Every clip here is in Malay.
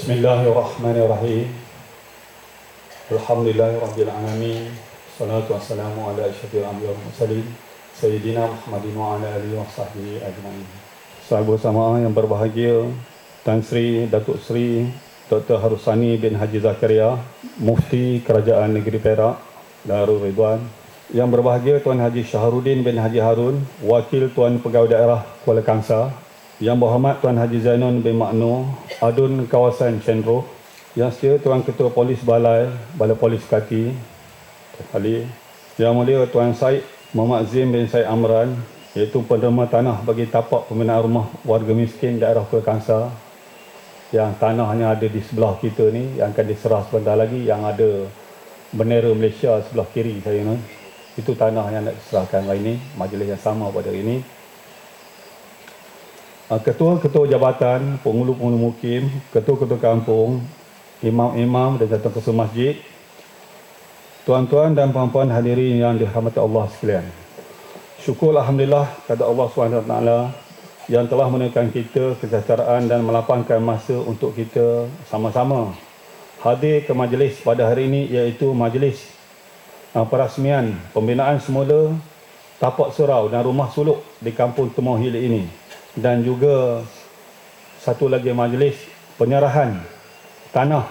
Bismillahirrahmanirrahim. Alhamdulillahirabbil alamin. Wassalatu wassalamu ala asyrafil anbiya'i wal mursalin sayyidina Muhammadin wa ala alihi washabbihi ajmain. Sahabat sama yang berbahagia, Tan Sri Datuk Sri Dr. Harusani bin Haji Zakaria, Mufti Kerajaan Negeri Perak Darul Ridwan. Yang berbahagia Tuan Haji Syahrudin bin Haji Harun, Wakil Tuan Pegawai Daerah Kuala Kangsar. Yang berhormat Tuan Haji Zainun bin Makno, Adun Kawasan Cendroh. Yang setia Tuan Ketua Polis Balai Polis Kati Ali. Yang mulia Tuan Syed Muhammad Zim bin Syed Amran, iaitu penerima tanah bagi tapak pembinaan rumah warga miskin daerah Kuala Kangsar. Yang tanahnya ada di sebelah kita ni, yang akan diserah sebentar lagi, yang ada bendera Malaysia sebelah kiri saya ni. Itu tanah yang nak diserahkan hari ini, majlis yang sama pada hari ini. Ketua-ketua jabatan, penghulu-penghulu mukim, ketua-ketua kampung, imam-imam dan ketua-ketua masjid, tuan-tuan dan puan-puan hadirin yang dirahmati Allah sekalian. Syukur Alhamdulillah kepada Allah SWT yang telah menekan kita kesejahteraan dan melapangkan masa untuk kita sama-sama hadir ke majlis pada hari ini, iaitu majlis perasmian pembinaan semula tapak surau dan rumah suluk di Kampung Temuh Hilir ini, dan juga satu lagi majlis penyerahan tanah,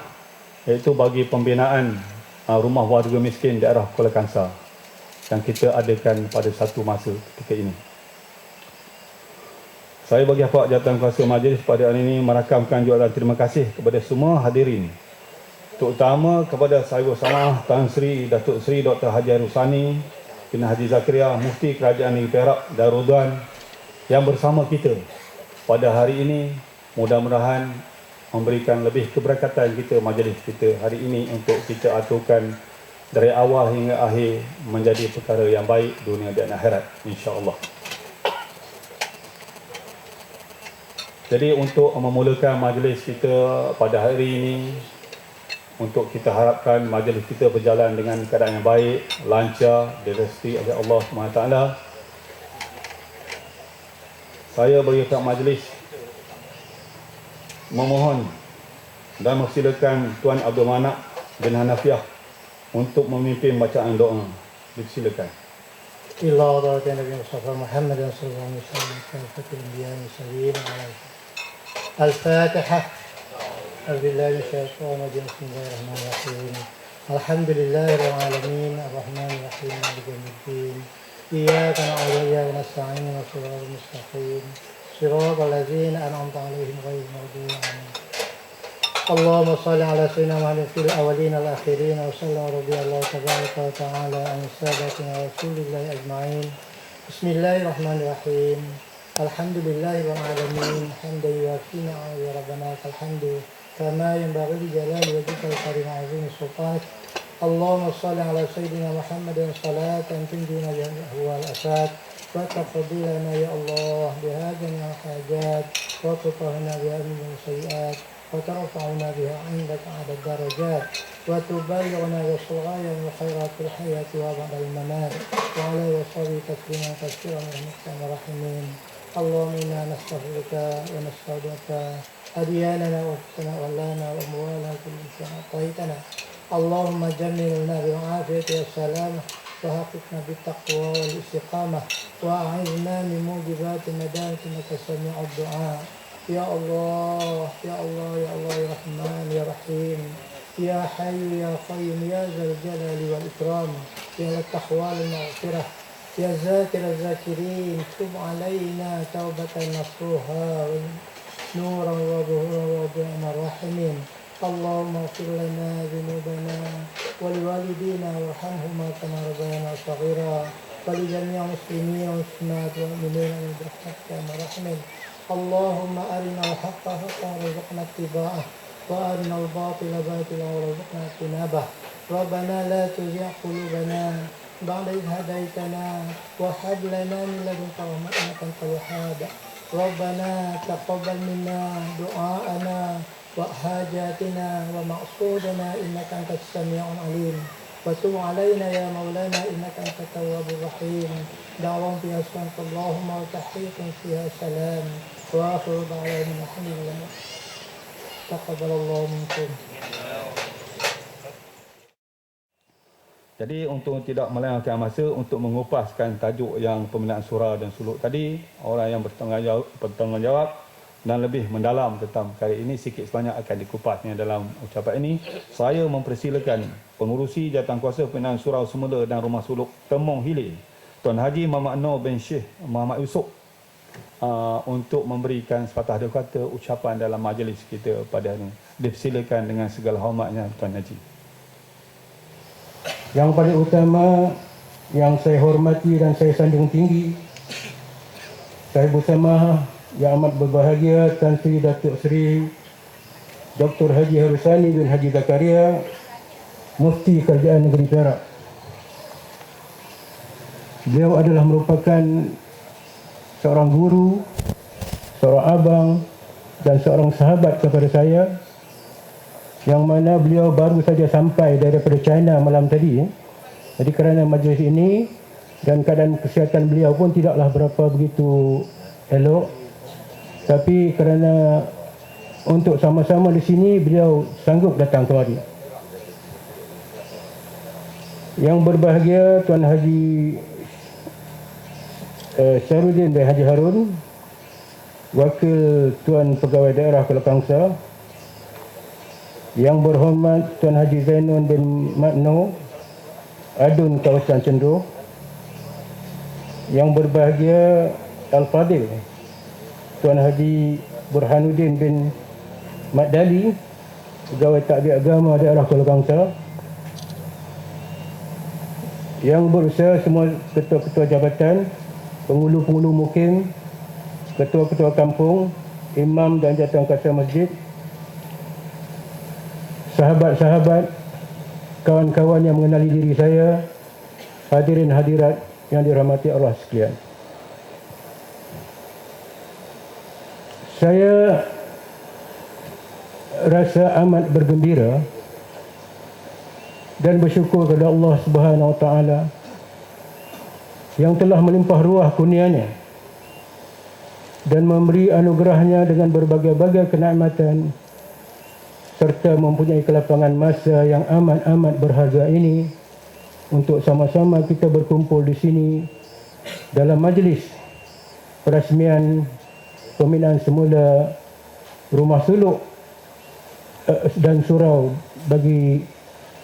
iaitu bagi pembinaan rumah warga miskin daerah Kuala Kangsar yang kita adakan pada satu masa ketika ini. Saya bagi hak jawatan kuasa majlis pada hari ini merakamkan jualan terima kasih kepada semua hadirin, terutama kepada Sahibu Samah Tan Sri Datuk Sri Dr. Haji Harusani bin Haji Zakaria, Mufti Kerajaan Negeri Perak Darul Ridwan, yang bersama kita pada hari ini. Mudah-mudahan memberikan lebih keberkatan kita majlis kita hari ini untuk kita aturkan dari awal hingga akhir menjadi perkara yang baik dunia dan akhirat, insya-Allah. Jadi untuk memulakan majlis kita pada hari ini, untuk kita harapkan majlis kita berjalan dengan keadaan yang baik, lancar, direstui oleh Allah SWT. Saya bagi pihak majlis memohon dan mempersilakan Tuan Abdul Manak bin Hanafiah untuk memimpin bacaan doa. Disilakan. Illa radhiyallahu Nabi Mustafa Muhammad sallallahu alaihi wasallam kafatul anbiya mursalin alaihi. Al-Fatihah. A'udzubillahi minasyaitonir rajim. Bismillahirrahmanirrahim. Alhamdulillahirabbil alamin, arrahmanir rahim, maliki yaumiddin. إياك نعبد وإياك نستعين صراط المستقيم صراط الذين أنعمت عليهم غير المغضوب عليهم. اللهم صل على سيدنا محمد في الأولين والآخرين وسلم رضي الله تبارك وتعالى عن سادتنا رسول الله أجمعين. بسم الله الرحمن الرحيم. الحمد لله رب العالمين حمدا يوافي نعمه ربنا الحمد كما ينبغي لجلال وجهك الكريم عظيم سلطانك. اللهم صل على سيدنا محمد صلاة تنجينا بها هو الأساد وتقضي لنا يا الله بها جميع الحاجات وتطهرنا بها من السيئات وترفعنا بها عندك على الدرجات وتبلغنا بالغاية من خيرات الحياة وبعد الممات وعلى وصحبه تسليما كثيرا ورحمة الراحمين. اللهم إنا نستغفرك ونستودعك أدياننا وأنفسنا وأهلنا وأموالنا كل شيء أعطيتنا. اللهم جملنا بالعافية والسلامة وحققنا بالتقوى والاستقامة وأعذنا من موجبات الندامة إنك سميع الدعاء. يا الله يا الله يا الله يا رحمن يا رحيم يا حي يا قيوم يا ذا الجلال والإكرام يا ذا التقوى والمغفرة يا ذاكر الذاكرين تب علينا توبة نصوحا نورا وظهورا وأرحم الراحمين. اللهم اغفر لنا ذنوبنا ولوالدينا وارحمهما كما ربيانا صغيرا ولجميع المسلمين والمسلمات والمؤمنين من برحمتك يا ارحم. اللهم أرنا الحق حقا وارزقنا اتباعه وأرنا الباطل باطلا وارزقنا اجتنابه. ربنا لا تزغ قلوبنا بعد إذ هديتنا وهب لنا من لدنك رحمة إنك أنت الوهاب. ربنا تقبل منا دعاءنا وحاجاتنا ومقصودنا إنك أنت السميع العليم وتب علينا يا مولانا إنك أنت التواب الرحيم. دعوهم فيها سبحانك اللهم وتحييكم فيها سلام وآخر دعوانا الحمد لله. Taqabbalallahu minkum. Jadi untuk tidak melengahkan masa, untuk mengupaskan tajuk yang pembinaan surau dan suluk tadi, orang yang bertanggungjawab dan lebih mendalam tentang perkara ini sikit sebanyak akan dikupasnya dalam ucapan ini. Saya mempersilakan pengurusi jawatankuasa pembinaan surau semula dan rumah suluk Temong Hilir, Tuan Haji Muhammad Noor bin Syekh Muhammad Yusof, untuk memberikan sepatah dua kata ucapan dalam majlis kita pada hari ini. Dipersilakan dengan segala hormatnya Tuan Haji. Yang paling utama yang saya hormati dan saya sanjung tinggi, saya bersama yang amat berbahagia Tan Sri Datuk Seri Dr. Haji Harusani bin Haji Zakaria, Mufti Kerajaan Negeri Perak. Beliau adalah merupakan seorang guru, seorang abang dan seorang sahabat kepada saya, yang mana beliau baru saja sampai daripada China malam tadi. Jadi kerana majlis ini dan keadaan kesihatan beliau pun tidaklah berapa begitu elok, tapi kerana untuk sama-sama di sini beliau sanggup datang kemari. Yang berbahagia Tuan Haji Syarudin bin Haji Harun, Wakil Tuan Pegawai Daerah Kuala Kangsar. Yang berhormat Tuan Haji Zainun bin Matno, Adun Kawasan Cenderuh. Yang berbahagia Al-Fadil Tuan Haji Burhanuddin bin Madali, Pegawai Takbir Agama Daerah Kuala Kangsar. Yang berusaha semua ketua-ketua jabatan, pengulu-pengulu mukim, ketua-ketua kampung, imam dan jawatankuasa masjid, sahabat-sahabat, kawan-kawan yang mengenali diri saya, hadirin hadirat yang dirahmati Allah sekalian. Saya rasa amat bergembira dan bersyukur kepada Allah Subhanahu Wa Taala yang telah melimpah ruah kurnia-Nya dan memberi anugerahnya dengan berbagai-bagai kenikmatan serta mempunyai kelapangan masa yang amat-amat berharga ini untuk sama-sama kita berkumpul di sini dalam majlis perasmian pembinaan semula rumah suluk dan surau bagi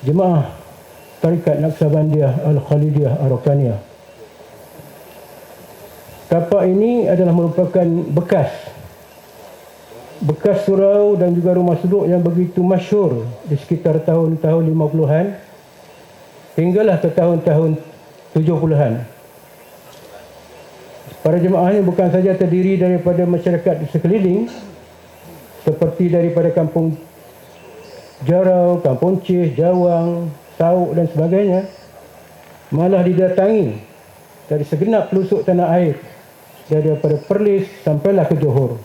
jemaah Tarikat Naqsabandiyah Al-Khalidiyah Ar-Rakaniyah. Tapak ini adalah merupakan bekas surau dan juga rumah suluk yang begitu masyhur di sekitar tahun-tahun 50-an hinggalah ke tahun-tahun 70-an. Para jemaah ini bukan saja terdiri daripada masyarakat di sekeliling seperti daripada kampung Jarau, Kampung Cih, Jawang, Sauk dan sebagainya, malah didatangi dari segenap pelosok tanah air, daripada Perlis sampailah ke Johor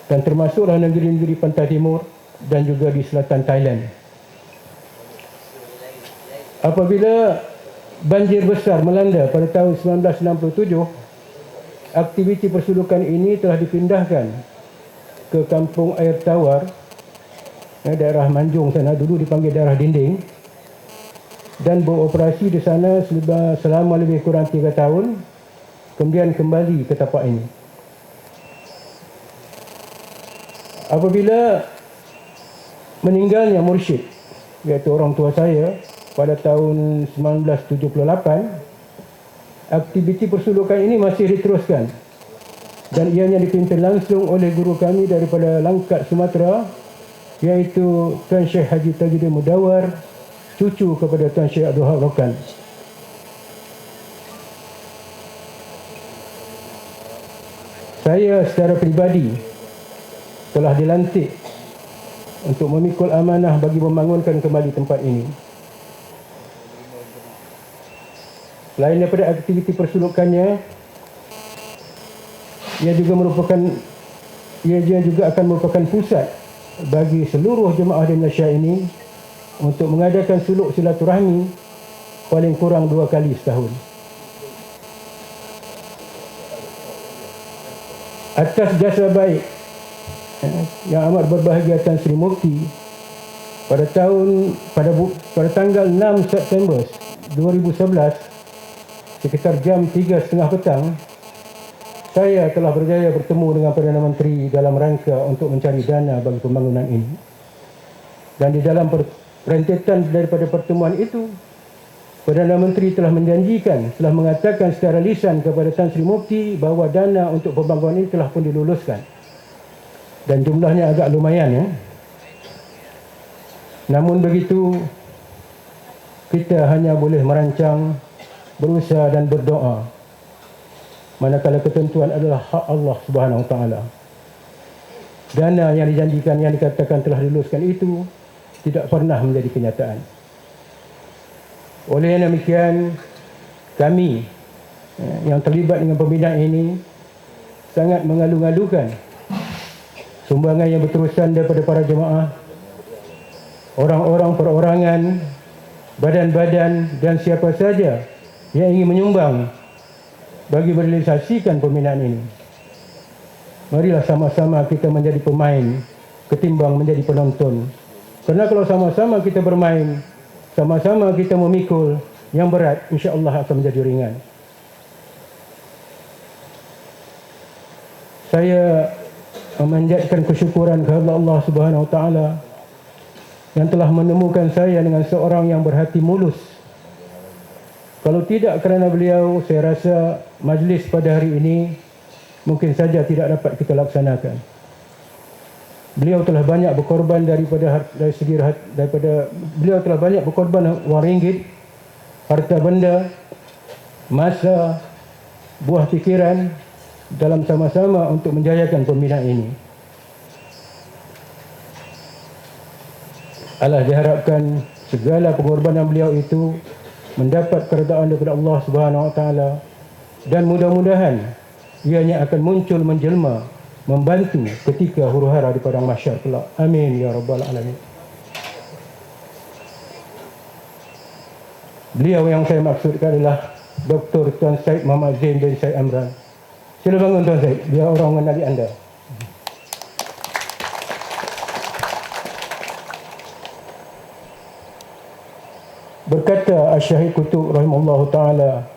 dan termasuklah negeri-negeri pantai timur dan juga di selatan Thailand. Apabila banjir besar melanda pada tahun 1967, aktiviti persulukan ini telah dipindahkan ke Kampung Air Tawar, daerah Manjung sana, dulu dipanggil daerah Dinding, dan beroperasi di sana selama lebih kurang 3 tahun, kemudian kembali ke tapak ini. Apabila meninggalnya mursyid, iaitu orang tua saya, pada tahun 1978, aktiviti persulukan ini masih diteruskan dan ianya dipimpin langsung oleh guru kami daripada Langkat Sumatera, iaitu Tuan Syekh Haji Tajuddin Mudawar, cucu kepada Tuan Syekh Abdul Wahab Rokan. Saya secara peribadi telah dilantik untuk memikul amanah bagi membangunkan kembali tempat ini. Selain daripada aktiviti persulukannya, ia juga akan merupakan pusat bagi seluruh jemaah di Malaysia ini untuk mengadakan suluk silaturahmi paling kurang 2 kali setahun. Atas jasa baik yang amat berbahagia Tan Sri Mufti pada tanggal 6 September 2011 sekitar jam 3.30 petang, saya telah berjaya bertemu dengan Perdana Menteri dalam rangka untuk mencari dana bagi pembangunan ini. Dan di dalam rentetan daripada pertemuan itu, Perdana Menteri telah mengatakan secara lisan kepada Tan Sri Mufti bahawa dana untuk pembangunan ini telah pun diluluskan. Dan jumlahnya agak lumayan, ya. Namun begitu, kita hanya boleh merancang, berusaha dan berdoa. Manakala ketentuan adalah hak Allah Subhanahu Wa Taala. Dana yang dijanjikan, yang dikatakan telah diluluskan itu tidak pernah menjadi kenyataan. Oleh demikian, kami yang terlibat dengan pembinaan ini sangat mengalu-alukan sumbangan yang berterusan daripada para jemaah, orang-orang perorangan, badan-badan dan siapa saja yang ingin menyumbang bagi merealisasikan pembinaan ini. Marilah sama-sama kita menjadi pemain ketimbang menjadi penonton. Kerana kalau sama-sama kita bermain, sama-sama kita memikul yang berat, insya-Allah akan menjadi ringan. Saya memanjatkan kesyukuran kepada Allah Subhanahu Wa Taala yang telah menemukan saya dengan seorang yang berhati mulus. Kalau tidak kerana beliau, saya rasa majlis pada hari ini mungkin saja tidak dapat kita laksanakan. Beliau telah banyak berkorban beliau telah banyak berkorban wang ringgit, harta benda, masa, buah fikiran dalam sama-sama untuk menjayakan pembinaan ini. Allah diharapkan segala pengorbanan beliau itu mendapat keredaan daripada Allah Subhanahu Wa Taala, dan mudah-mudahan ianya akan muncul menjelma membantu ketika huru-hara di padang mahsyar kelak. Amin ya rabbal alamin. Beliau yang saya maksudkan adalah Dr. Tuan Syed Muhammad Zain bin Syed Amran. Sila bangun Tuan Syed, biar orang mengenali anda. Berkata Asy-Syahid Qutb rahimahullahu taala,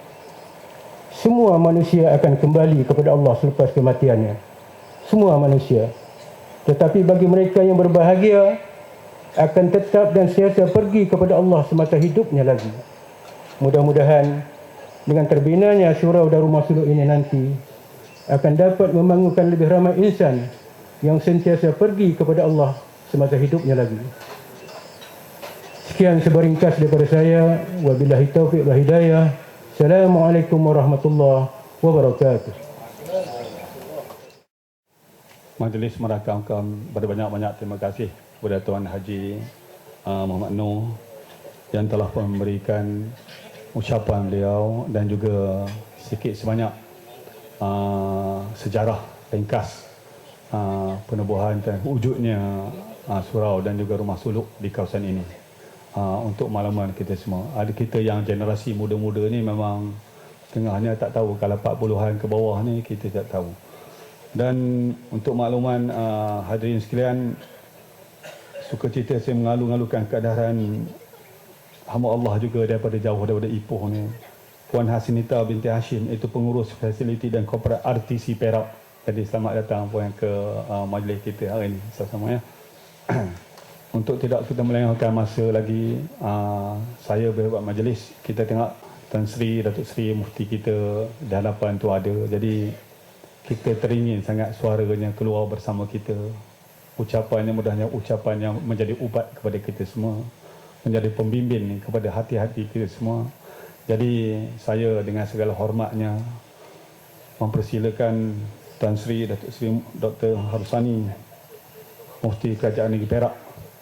semua manusia akan kembali kepada Allah selepas kematiannya. Semua manusia. Tetapi bagi mereka yang berbahagia akan tetap dan sentiasa pergi kepada Allah semasa hidupnya lagi. Mudah-mudahan dengan terbinanya surau Darul Masuluk ini nanti akan dapat membangunkan lebih ramai insan yang sentiasa pergi kepada Allah semasa hidupnya lagi. Sekian sebaringkas daripada saya. Wabillahi taufiq wal hidayah. Assalamualaikum warahmatullahi wabarakatuh. Majlis merakamkan berbanyak-banyak terima kasih kepada Tuan Haji Muhammad Noor yang telah memberikan ucapan beliau dan juga sikit sebanyak sejarah ringkas penubuhan dan wujudnya surau dan juga rumah suluk di kawasan ini. Untuk makluman kita semua, ada kita yang generasi muda-muda ni memang tengahnya tak tahu, kalau 40-an ke bawah ni kita tak tahu. Dan untuk makluman hadirin sekalian, sukacita saya mengalu-alukan keadaan hamba Allah juga daripada jauh daripada Ipoh ni, Puan Hasinita binti Hashim, itu pengurus fasiliti dan korporat RTC Perak. Jadi selamat datang Puan ke majlis kita hari ini sama-sama, ya. Untuk tidak kita melengahkan masa lagi, saya berbuat majlis, kita tengok Tan Sri, Datuk Sri Mufti kita di hadapan tu ada. Jadi kita teringin sangat suaranya keluar bersama kita. Ucapannya mudahnya ucapan yang menjadi ubat kepada kita semua, menjadi pembimbing kepada hati-hati kita semua. Jadi saya dengan segala hormatnya mempersilakan Tan Sri Datuk Sri Dr. Harusani, Mufti Kerajaan Negeri Perak,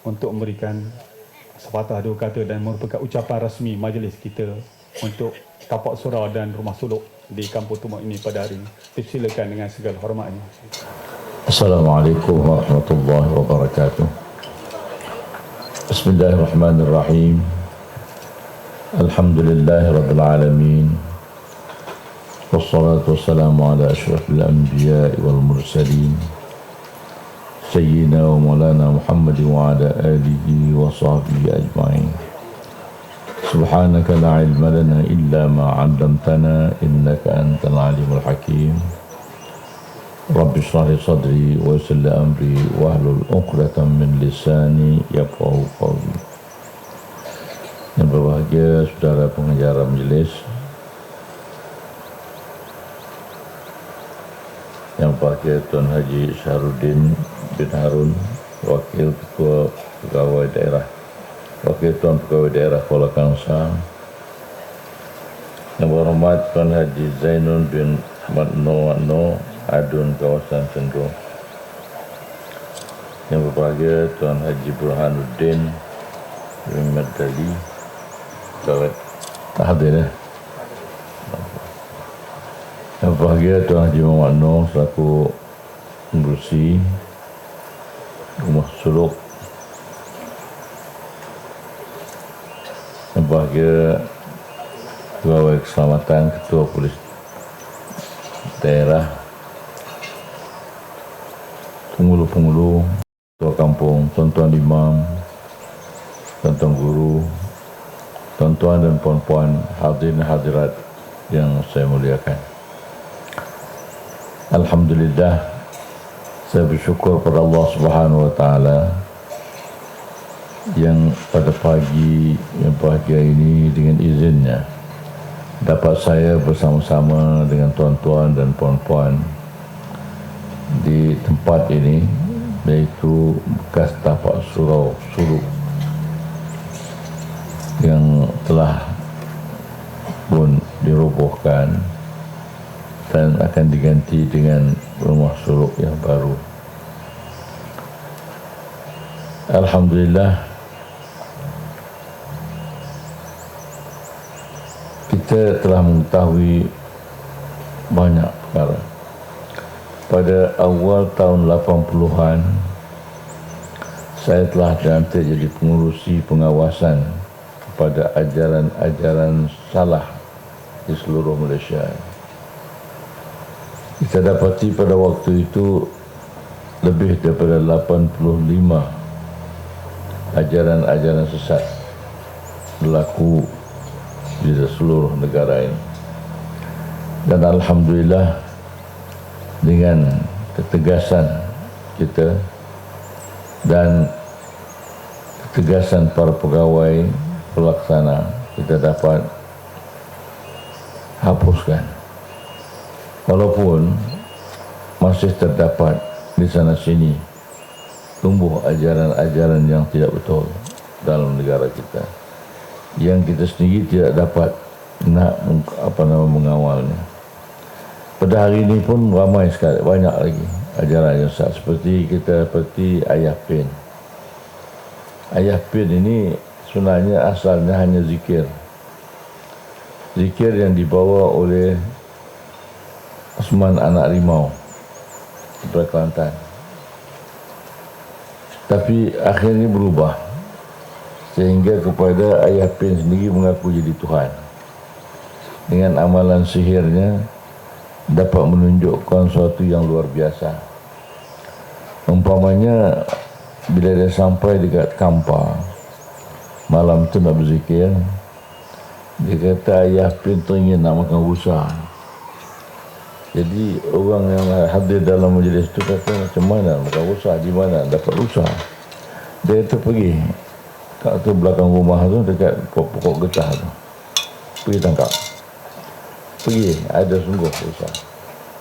untuk memberikan sepatah dua kata dan merupakan ucapan rasmi majlis kita untuk tapak surau dan rumah suluk di Kampung Tumor ini pada hari ini. Silakan dengan segala hormatnya. Assalamualaikum warahmatullahi wabarakatuh. Bismillahirrahmanirrahim. Alhamdulillahirabbil alamin. Wassalatu wassalamu ala asyrafil anbiya'i wal mursalin سيدنا ومولانا محمد وعلى آله وصحبه أجمعين. سبحانك لا علم لنا إلا ما علمتنا إنك أنت العليم الحكيم. رب اشرح لي صدري ويسر لي أمري واحلل عقدة من لساني يفقهوا قولي. Yang berbahagia saudara pengacara majelis, yang berbahagia Tuan Haji Syahrudin bin Harun, Wakil Ketua Pegawai Daerah, Wakil Tuan Pegawai Daerah Kuala Kangsar, yang berhormat Tuan Haji Zainun bin Matno Adun Kawasan Sendu, yang berbahagia Tuan Haji Burhanuddin bin Madali, Kawat hadir. Yang berbahagia Tuan Haji Muhammad Noh selaku pengurusi Rumah Suluk. Yang berbahagia Pegawai Keselamatan, Ketua Polis Daerah, penghulu-penghulu, Ketua Kampung, tuan-tuan imam, tuan-tuan guru, tuan-tuan dan puan-puan, hadirin hadirat yang saya muliakan. Alhamdulillah, saya bersyukur pada Allah Subhanahu wa taala yang pada pagi yang bahagia ini dengan izinnya dapat saya bersama-sama dengan tuan-tuan dan puan-puan di tempat ini, yaitu bekas tapak surau Suluk yang telah pun dirobohkan dan akan diganti dengan rumah suluk yang baru. Alhamdulillah, kita telah mengetahui banyak perkara. Pada awal tahun 80-an, saya telah dilantik jadi pengurusi pengawasan pada ajaran-ajaran salah di seluruh Malaysia. Kita dapati pada waktu itu lebih daripada 85 ajaran-ajaran sesat berlaku di seluruh negara ini. Dan alhamdulillah, dengan ketegasan kita dan ketegasan para pegawai pelaksana, kita dapat hapuskan. Walaupun masih terdapat di sana sini tumbuh ajaran-ajaran yang tidak betul dalam negara kita, yang kita sendiri tidak dapat nak mengawalnya. Pada hari ini pun ramai sekali, banyak lagi ajaran yang sesat, seperti ayah pin. Ayah pin ini sebenarnya asalnya hanya zikir yang dibawa oleh Osman Anak Rimau dari Kelantan, tapi akhirnya berubah sehingga kepada ayah pin sendiri mengaku jadi Tuhan. Dengan amalan sihirnya dapat menunjukkan sesuatu yang luar biasa. Umpamanya bila dia sampai dekat Kampar malam tu nak berzikir, dia kata ayah pin teringin nak makan rusa. Jadi orang yang hadir dalam majlis tu kata, macam mana makan rusa, di mana dapat rusa? Dia kata pergi kat tu belakang rumah tu, dekat pokok getah tu, pergi tangkap. Pergi, ada sungguh rusa.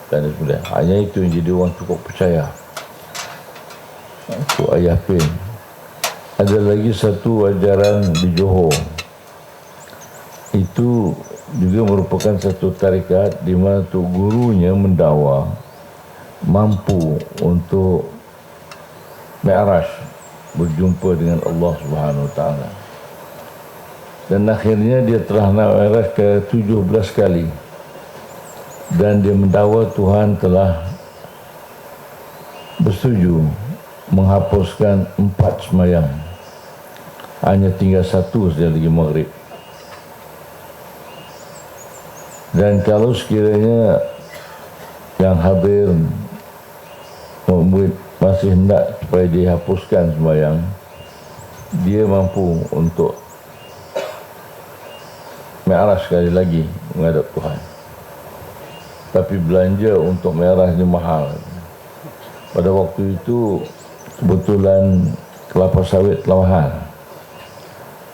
Dan sudah, hanya itu yang jadi orang cukup percaya. Itu ayah pin. Ada lagi satu ajaran di Johor. Itu juga merupakan satu tarikat di mana tu gurunya mendakwa mampu untuk Mi'raj, berjumpa dengan Allah Subhanahu Wa Taala. Dan akhirnya dia telah nak Mi'raj ke 17 kali. Dan dia mendakwa Tuhan telah bersetuju menghapuskan 4 sembahyang. Hanya tinggal 1 saja lagi maghrib. Dan kalau sekiranya yang hadir masih hendak supaya dihapuskan sembahyang, dia mampu untuk mi'raj sekali lagi menghadap Tuhan. Tapi belanja untuk mi'raj ni mahal. Pada waktu itu kebetulan kelapa sawit telah mahal.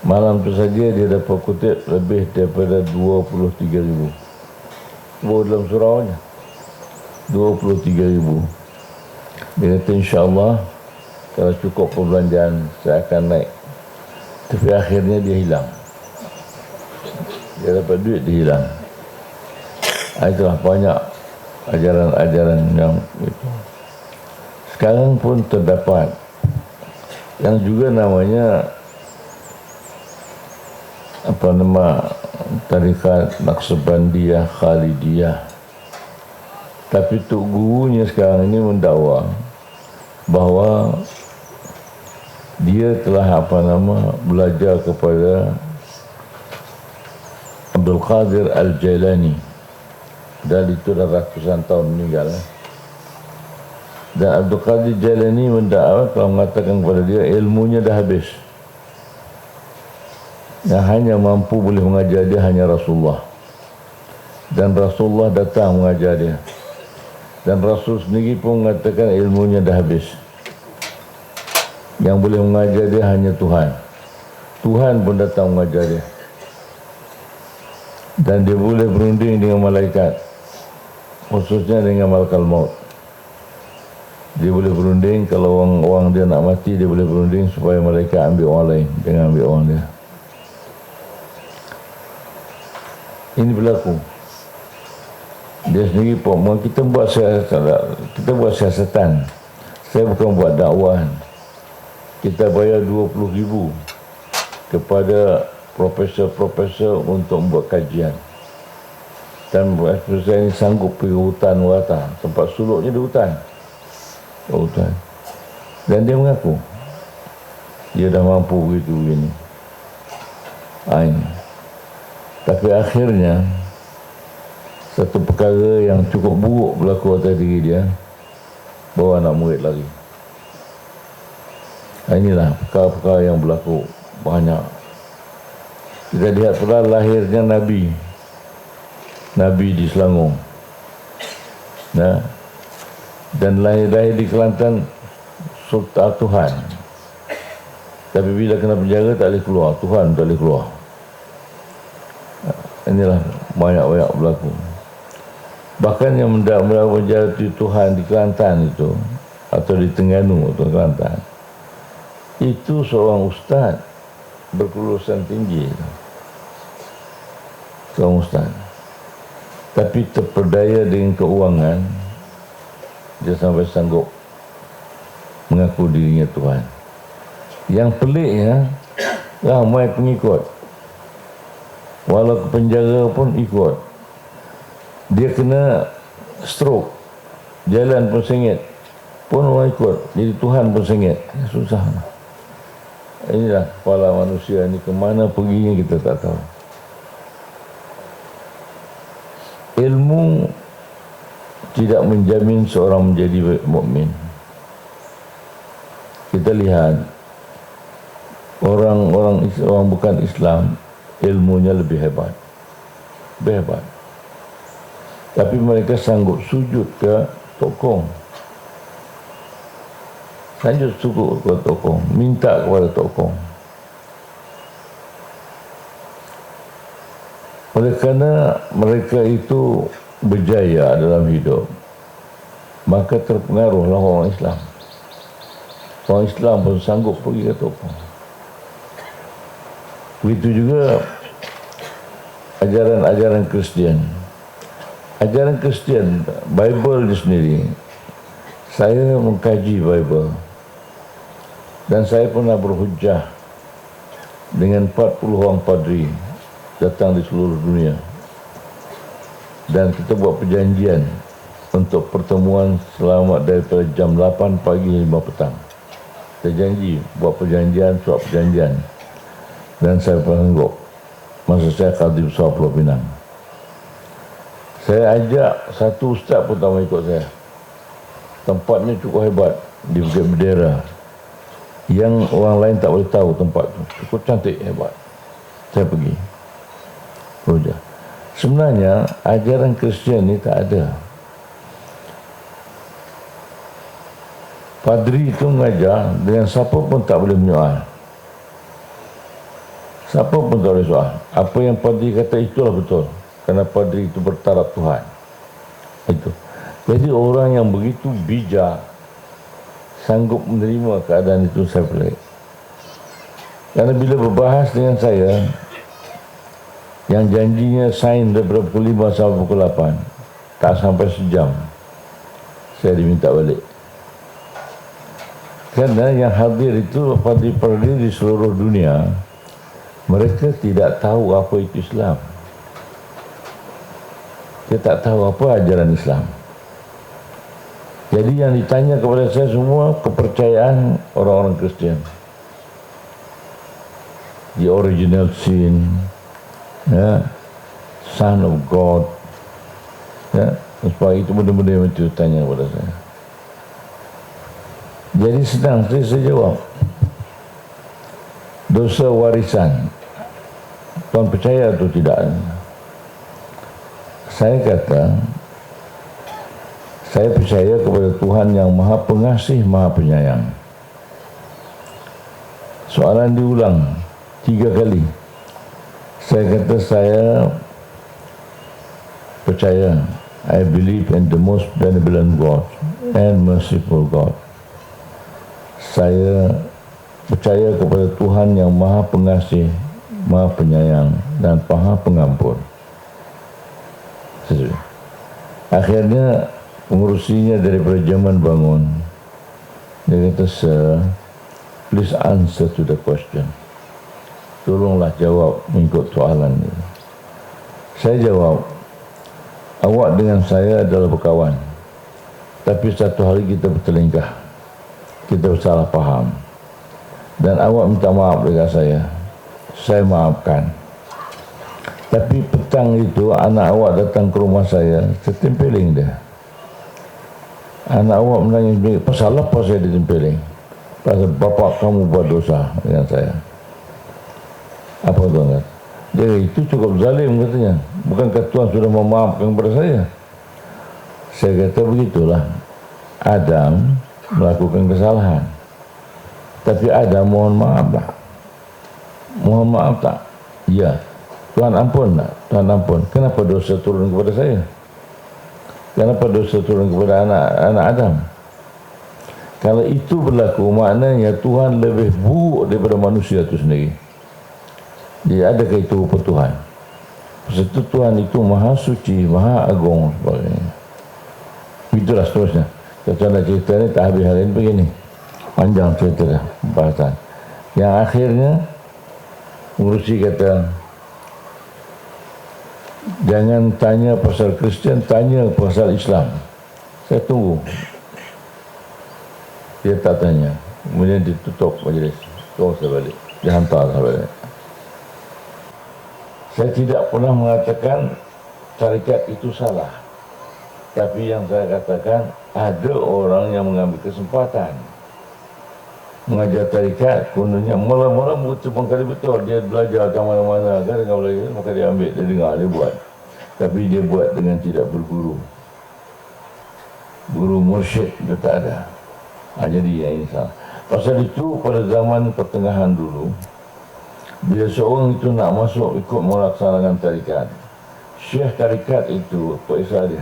Malam tu saja dia dapat kutip lebih daripada 23,000. Baru dalam suraunya 23,000. Dia kata insyaAllah kalau cukup perbelanjaan saya akan naik. Tapi akhirnya dia hilang. Dia dapat duit, dia hilang. Itulah banyak ajaran-ajaran yang itu. Sekarang pun terdapat yang juga namanya apa nama tarikat Naqsabandiyah Khalidiyah. Tapi tok gurunya sekarang ini mendakwa bahawa dia telah belajar kepada Abdul Qadir Al-Jailani, dan itu dah ratusan tahun meninggal. Dan Abdul Qadir Jailani mendakwa telah mengatakan kepada dia ilmunya dah habis. Yang hanya mampu boleh mengajar dia hanya Rasulullah. Dan Rasulullah datang mengajar dia. Dan Rasul sendiri pun mengatakan ilmunya dah habis. Yang boleh mengajar dia hanya Tuhan. Tuhan pun datang mengajar dia. Dan dia boleh berunding dengan malaikat, khususnya dengan malakal maut. Dia boleh berunding, kalau orang dia nak mati, dia boleh berunding supaya malaikat ambil orang lain, jangan ambil orang dia. Ini berlaku. Dia sendiri pun, kita buat siasatan. Saya bukan buat dakwah. Kita bayar 20,000 kepada profesor-profesor untuk membuat kajian. Dan saya ini sanggup pergi hutan Warata, tempat suluknya di hutan. Dan dia mengaku dia dah mampu begitu begini. Ini. Tapi akhirnya satu perkara yang cukup buruk berlaku atas diri dia, bawa anak murid lagi. Inilah perkara-perkara yang berlaku banyak. Kita lihat pula lahirnya Nabi di Selangor. Dan lahir di Kelantan Sultan Tuhan. Tapi bila kena penjara tak boleh keluar, Tuhan tak boleh keluar. Inilah banyak-banyak berlaku. Bahkan yang mendapat penjara di Tuhan di Kelantan itu, atau di Terengganu atau Kelantan, itu seorang ustaz berkelulusan tinggi, seorang ustaz, tapi terperdaya dengan keuangan, dia sampai sanggup mengaku dirinya Tuhan. Yang peliknya, ramai pengikut, walau ke penjara pun ikut. Dia kena stroke, jalan pun sengit, pun orang ikut. Jadi Tuhan pun sengit, susah. Inilah kepala manusia ini, kemana perginya kita tak tahu. Ilmu tidak menjamin seorang menjadi mukmin. Kita lihat orang bukan Islam, ilmunya lebih hebat. Tapi mereka sanggup sujud ke tokoh. Sujud ke tokoh, minta kepada tokoh. Oleh kerana mereka itu berjaya dalam hidup, maka terpengaruhlah orang Islam. Orang Islam pun sanggup pergi ke tokoh. Begitu juga ajaran-ajaran Kristian. Ajaran Kristian, Bible sendiri, saya mengkaji Bible dan saya pernah berhujjah dengan 40 orang padri datang di seluruh dunia, dan kita buat perjanjian untuk pertemuan selama daripada jam 8 pagi 5 petang. Kita janji buat perjanjian, surat perjanjian, dan saya sanggup. Masa saya Qadhi Besar Pulau Pinang, saya ajak satu ustaz pertama ikut saya. Tempatnya cukup hebat, di Bukit Bendera yang orang lain tak boleh tahu tempat tu. Cukup cantik, hebat. Saya pergi. Udah. Sebenarnya ajaran Kristian ni tak ada. Padri itu mengajar dengan siapa pun tak boleh menyoal. Siapa pun tak boleh soal. Apa yang padri kata itulah betul. Kerana padri itu bertaraf Tuhan. Itu. Jadi orang yang begitu bijak sanggup menerima keadaan itu, saya pelik. Kerana bila berbahas dengan saya, yang janjinya sign daripada pukul 5 sampai pukul 8, tak sampai sejam saya diminta balik. Kerana yang hadir itu padri-padri di seluruh dunia, mereka tidak tahu apa itu Islam. Dia tak tahu apa ajaran Islam. Jadi yang ditanya kepada saya semua kepercayaan orang-orang Kristian. The original sin, ya, Son of God, ya, sebab itu benda-benda yang itu tanya kepada saya. Jadi senang saya jawab. Dosa warisan, tuan percaya atau tidak? Saya kata, saya percaya kepada Tuhan yang Maha Pengasih, Maha Penyayang. Soalan diulang 3 kali. Saya kata saya percaya, I believe in the most benevolent God and merciful God. Saya percaya kepada Tuhan yang Maha Pengasih, Maha Penyayang dan Maha Pengampun. Akhirnya pengurusinya daripada zaman bangun. Dia kata, sir, please answer to the question. Tolonglah jawab mengikut soalan ini. Saya jawab, awak dengan saya adalah berkawan. Tapi satu hari kita bertelingkah. Kita bersalah faham. Dan awak minta maaf dekat saya. Saya maafkan. Tapi petang itu anak awak datang ke rumah saya tempeling dia. Anak awak menangis, pasal apa saya ditempeling? Pasal bapak kamu buat dosa dengan saya. Apa tuan kata? Dia itu cukup zalim katanya. Bukankah Tuhan sudah memaafkan kepada saya? Saya kata begitulah. Adam melakukan kesalahan. Tapi Adam mohon maaf tak? Mohon maaf tak? Ya. Tuhan ampun tak? Tuhan ampun. Kenapa dosa turun kepada saya? Kenapa dosa turun kepada anak Adam? Kalau itu berlaku, maknanya Tuhan lebih buruk daripada manusia itu sendiri. Dia adakah itu rupa Tuhan? Sebab Tuhan itu maha suci, maha agung sebagainya. Itulah seterusnya. Contohnya cerita ini tak habis hari ini begini. Panjang cerita dah, pembahasan. Yang akhirnya, pengurusi kata, jangan tanya pasal Kristian, tanya pasal Islam. Saya tunggu. Dia tak tanya. Kemudian ditutup majlis. Tunggu saya balik. Dia hantar saya balik. Saya tidak pernah mengatakan syarikat itu salah. Tapi yang saya katakan, ada orang yang mengambil kesempatan mengajar tarikat, kononnya mula-mula betul kali betul dia belajar ke mana-mana kan, kalau belajar maka dia ambil, dia dengar, dia buat. Tapi dia buat dengan tidak berguru. Guru mursyid dia tak ada. Jadi yang ini salah. Pasal itu pada zaman pertengahan dulu, bila seorang itu nak masuk ikut melaksanakan tarikat, syekh tarikat itu periksa dia.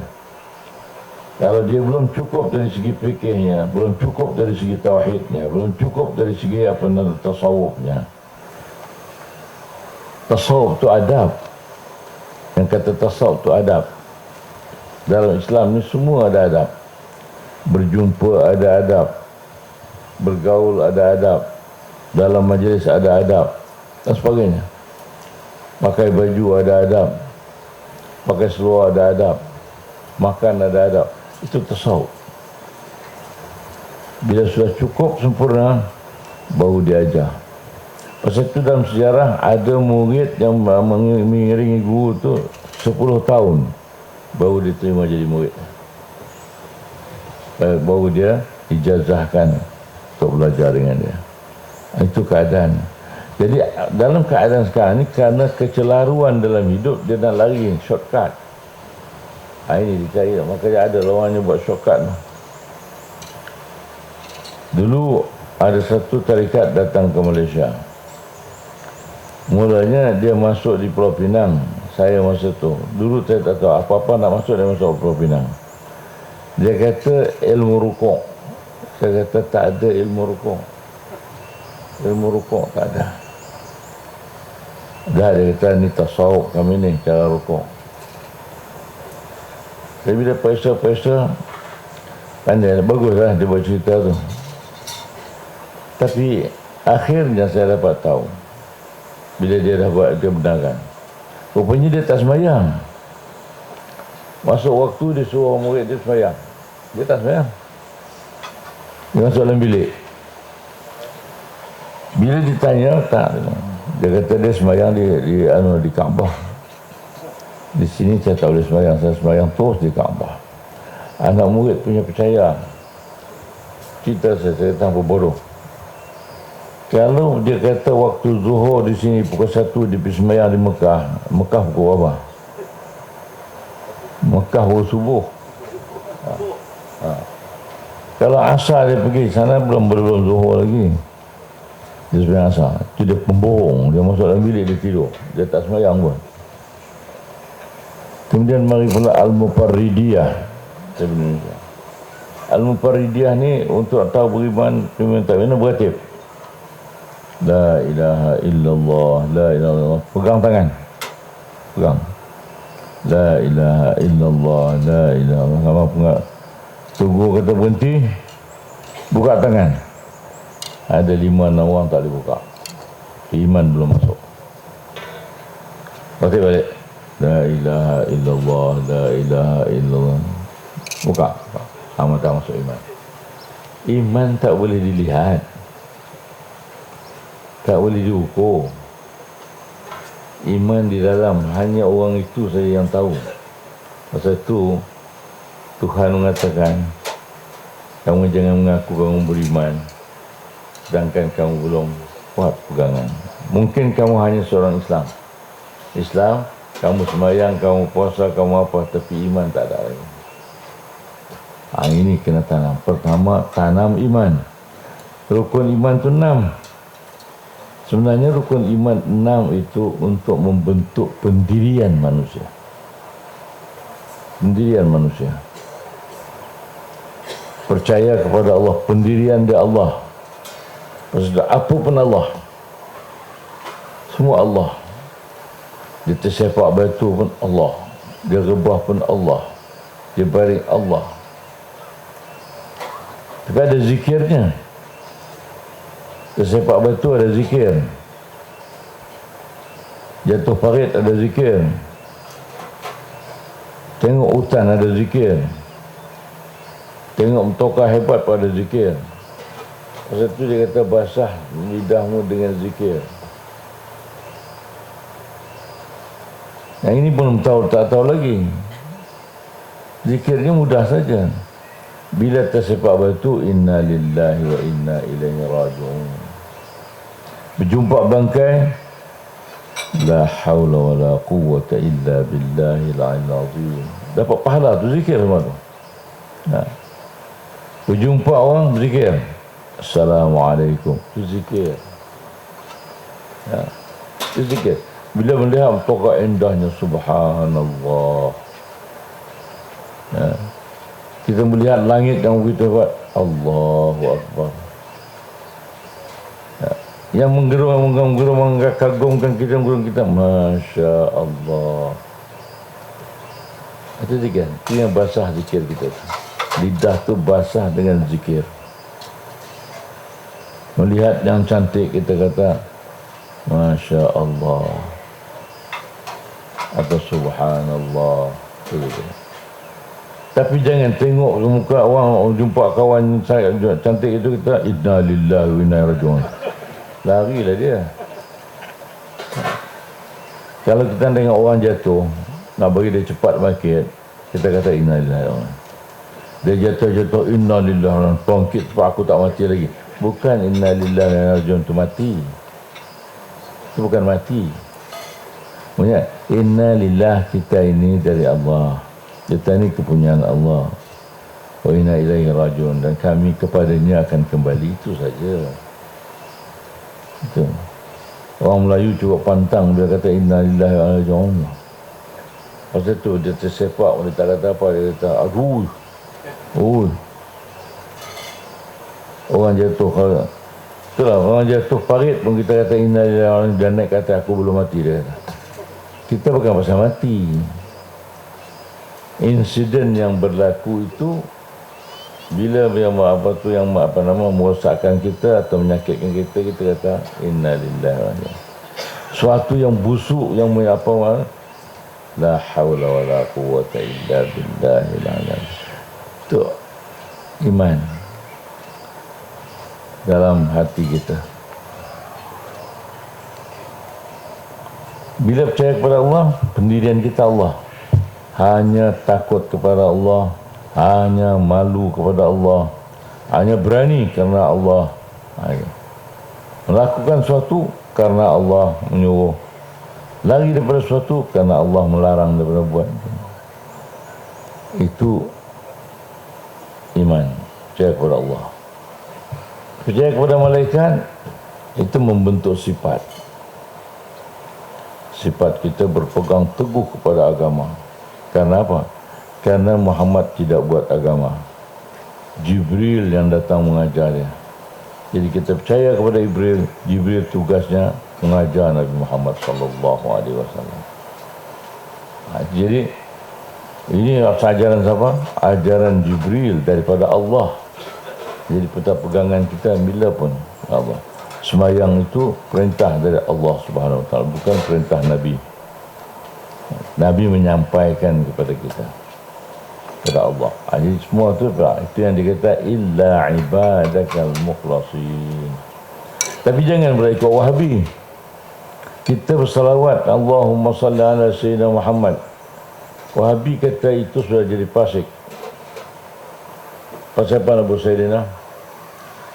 Kalau dia belum cukup dari segi fikihnya, belum cukup dari segi tauhidnya, belum cukup dari segi apa namanya tasawufnya. Tasawuf itu adab. Yang kata tasawuf itu adab. Dalam Islam ni semua ada adab. Berjumpa ada adab. Bergaul ada adab. Dalam majlis ada adab. Dan sebagainya. Pakai baju ada adab. Pakai seluar ada adab. Makan ada adab. Itu tasawuf. Bila sudah cukup sempurna, baru diajar. Pasal itu dalam sejarah ada murid yang mengiringi guru tu 10 tahun baru diterima jadi murid. Baru dia ijazahkan untuk belajar dengan dia. Itu keadaan. Jadi dalam keadaan sekarang ni, kerana kecelaruan dalam hidup, dia nak lari shortcut. Ini dicari, makanya ada lawannya buat shortcut. Dulu ada satu tarikat datang ke Malaysia. Mulanya dia masuk di Pulau Pinang. Saya masa tu, dulu saya tak tahu apa-apa nak masuk, dia masuk Pulau Pinang. Dia kata ilmu rukuk. Saya kata tak ada ilmu rukuk. Ilmu rukuk tak ada. Dah dia kata ni tasawuf kami ni, cara rukuk. Tapi bila periksa-periksa, pandai, baguslah dia buat cerita tu. Tapi akhirnya saya dapat tahu, bila dia dah buat, dia benarkan, rupanya dia tak sembahyang. Masuk waktu dia suruh murid dia sembahyang, dia tak sembahyang. Dia masuk dalam bilik. Bila ditanya, tak. Dia kata dia sembahyang di Kaabah. Di sini saya tak boleh sembahyang, saya sembahyang terus di Kaabah. Anak murid punya percaya. Cerita saya tanpa bodoh. Kalau dia kata waktu zuhur di sini pukul 1 dia pergi sembahyang di Mekah, Mekah pukul berapa? Mekah pukul subuh. Kalau asar dia pergi sana, belum zuhur lagi, dia sembahyang asar. Itu dia pembohong. Dia masuk dalam bilik, dia tidur, dia tak sembahyang pun. Kemudian mari pula Al-Mufarridiyah. Al-Mufarridiyah ni untuk tahu beriman tak benar beratib. La ilaha illallah, la ilaha illallah. Pegang tangan, pegang. La ilaha illallah, la ilaha illallah. Tunggu kata berhenti, buka tangan. Ada 5-6 orang tak dibuka. Iman belum masuk. Balik. La ilaha illallah, la ilaha illallah. Buka. Amat tak masuk iman. Iman tak boleh dilihat, tak boleh diukur. Iman di dalam, hanya orang itu saja yang tahu. Pasal itu Tuhan mengatakan, kamu jangan mengaku kamu beriman sedangkan kamu belum kuat pegangan. Mungkin kamu hanya seorang Islam, kamu sembahyang, kamu puasa, kamu apa, tapi iman tak ada lagi. Ini kena tanam. Pertama, tanam iman. Rukun iman itu 6. Sebenarnya rukun iman 6 itu untuk membentuk pendirian manusia. Pendirian manusia. Percaya kepada Allah, pendirian dia Allah. Maksudnya apa pun Allah. Semua Allah. Dia tersepak batu pun Allah. Dia rebah pun Allah. Dia baring Allah. Tapi ada zikirnya. Tersepak batu ada zikir. Jatuh parit ada zikir. Tengok hutan ada zikir. Tengok mentokah hebat pada zikir. Pasal itu dia kata basah lidahmu dengan zikir. Yang ini pun tak tahu lagi. Zikirnya mudah saja. Bila tersepak batu, inna lillahi wa inna ilaihi raji'un. Berjumpa bangkai, la haula wa la quwwata illa billahil azim. Dapat pahala tu zikir semua tu. Berjumpa orang berzikir, Assalamualaikum, tu zikir. Tu zikir. Bila melihat tokoh indahnya, subhanallah. Kita melihat langit yang begitu hebat, Allahu Akbar. Yang menggerung, mengagumkan kita, Masya Allah. Itu zikir. Itu yang basah zikir kita. Lidah tu basah dengan zikir. Melihat yang cantik, kita kata Masya Allah atau Subhanallah. Tapi jangan tengok muka orang, jumpa kawan saya cantik itu, kita inna lillahi wa inna ilaihi raji'un. Larilah dia. Kalau kita tengok orang jatuh, nak bagi dia cepat bangkit, kita kata inna lillahi wa inna ilaihi raji'un. Dia jatuh-jatuh inna lillahi bangkit sebab aku tak mati lagi. Bukan inna lillahi wa inna ilaihi raji'un, itu mati. Itu bukan mati. Maksudnya inna lillah, kita ini dari Allah. Kita ini kepunyaan Allah. Wa inna ilaihi raji'un, dan kami kepadanya akan kembali. Itu saja. Itu. Orang Melayu cukup pantang dia kata inna lillahi wa inna ilaihi raji'un. Pasal tu dia tersepak, dia tak kata apa, dia kata aduh. Orang jatuh, itulah orang jatuh parit pun kita kata inna lillahi wa inna ilaihi raji'un, dan naik kata aku belum mati, dia kata. Kita bukan pasal mati. Insiden yang berlaku itu bila yang merosakkan kita atau menyakitkan kita, kita kata inna lillahi wa inna ilaihi raji'un. Suatu yang busuk, yang la haula wala quwwata illa billahil azim. Itu iman dalam hati kita. Bila percaya kepada Allah, pendirian kita Allah. Hanya takut kepada Allah, hanya malu kepada Allah, hanya berani kerana Allah. Melakukan sesuatu kerana Allah menyuruh, lari daripada sesuatu kerana Allah melarang daripada buat. Itu iman, percaya kepada Allah. Percaya kepada malaikat itu membentuk sifat. Sifat kita berpegang teguh kepada agama. Karena apa? Karena Muhammad tidak buat agama. Jibril yang datang mengajar dia. Jadi kita percaya kepada Jibril. Jibril tugasnya mengajar Nabi Muhammad sallallahu alaihi wasallam. Jadi ini ajaran siapa? Ajaran Jibril daripada Allah. Jadi pegangan kita bila pun Allah. Semayang itu perintah dari Allah Subhanahu Wa Taala, bukan perintah Nabi. Nabi menyampaikan kepada kita, kepada Allah. Jadi semua itu yang dikata illa ibadakal mukhlasin. Tapi jangan berikut Wahabi. Kita bersalawat Allahumma salli ala Sayyidina Muhammad. Wahabi kata itu sudah jadi fasik. Pasal apa Nabi Sayyidina?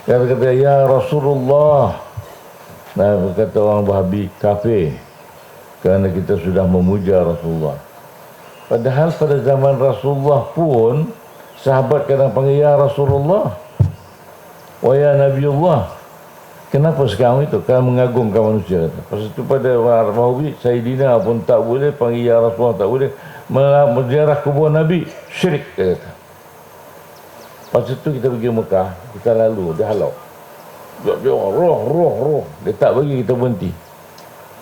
Dia kata ya Rasulullah. Nah, berkata orang Wahabi kafir kerana kita sudah memuja Rasulullah. Padahal pada zaman Rasulullah pun sahabat kadang panggil ya Rasulullah wa ya Nabiullah. Kenapa sekarang itu? Kerana mengagungkan manusia. Pasal itu pada orang Wahabi Sayyidina pun tak boleh, panggil ya Rasulullah tak boleh, menziarah kubur Nabi syirik, dia kata. Pasal itu kita pergi Mekah, kita lalu, dia halau. Dia roh. Dia tak bagi kita berhenti.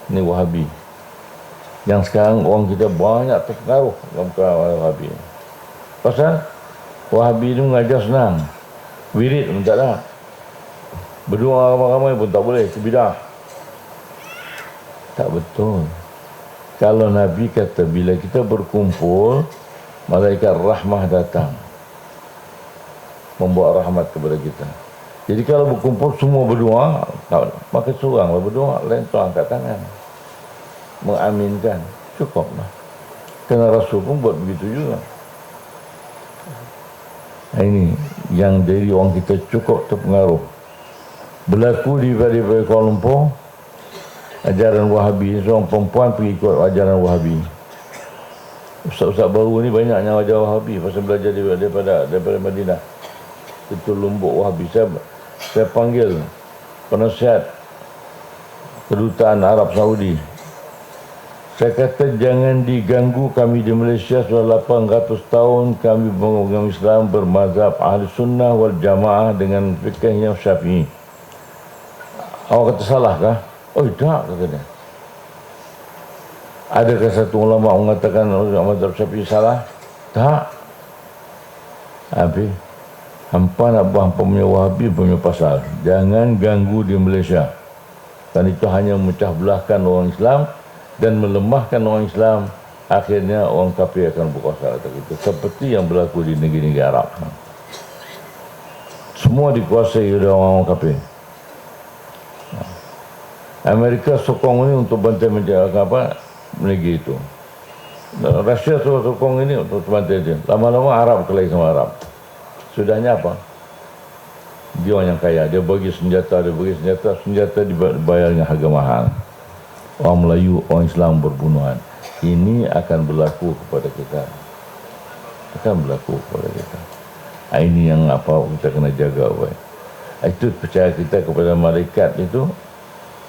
Ini Wahabi. Yang sekarang orang kita banyak terpengaruh dalam perkara Wahabi. Pasal Wahabi itu mengajar senang. Wirid pun tak ada. Berdoa ramai-ramai pun tak boleh, itu bidah. Tak betul. Kalau Nabi kata bila kita berkumpul, malaikat rahmah datang membawa rahmat kepada kita. Jadi kalau berkumpul semua berdoa, maka seoranglah berdoa, lain tu angkat tangan, mengaminkan, cukuplah. Kerana Rasul pun buat begitu juga. Ini yang dari orang kita cukup terpengaruh. Berlaku di Kuala Lumpur, ajaran Wahabi, seorang perempuan pergi ikut ajaran Wahabi. Ustaz-ustaz baru ni banyaknya ajar Wahabi pasal belajar daripada Madinah. Itu Lombok Wahabi. Saya panggil penasihat kedutaan Arab Saudi. Saya kata jangan diganggu, kami di Malaysia sudah 800 tahun kami beragama Islam bermazhab Ahli Sunnah wal Jamaah dengan fikihnya Syafi'i. Awak kata salah kah? Oh tak, kata dia. Adakah satu ulama mengatakan mazhab Syafi'i salah? Tak. Habis hampa nak buang punya Wahabi punya pasal. Jangan ganggu di Malaysia. Dan itu hanya memecah belahkan orang Islam dan melemahkan orang Islam. Akhirnya orang kafir akan berkuasa atas kita. Seperti yang berlaku di negeri-negeri Arab. Semua dikuasai oleh orang kafir. Amerika sokong ini untuk bantai menjaga negeri itu. Rusia sokong ini untuk bantai dia. Lama-lama Arab kelahi sama Arab. Sudahnya apa? Dia orang yang kaya, dia bagi senjata, senjata dibayar dengan harga mahal. Orang Melayu, orang Islam berbunuhan. Ini akan berlaku kepada kita. Ini yang kita kena jaga baik. Itu percaya kita kepada malaikat itu,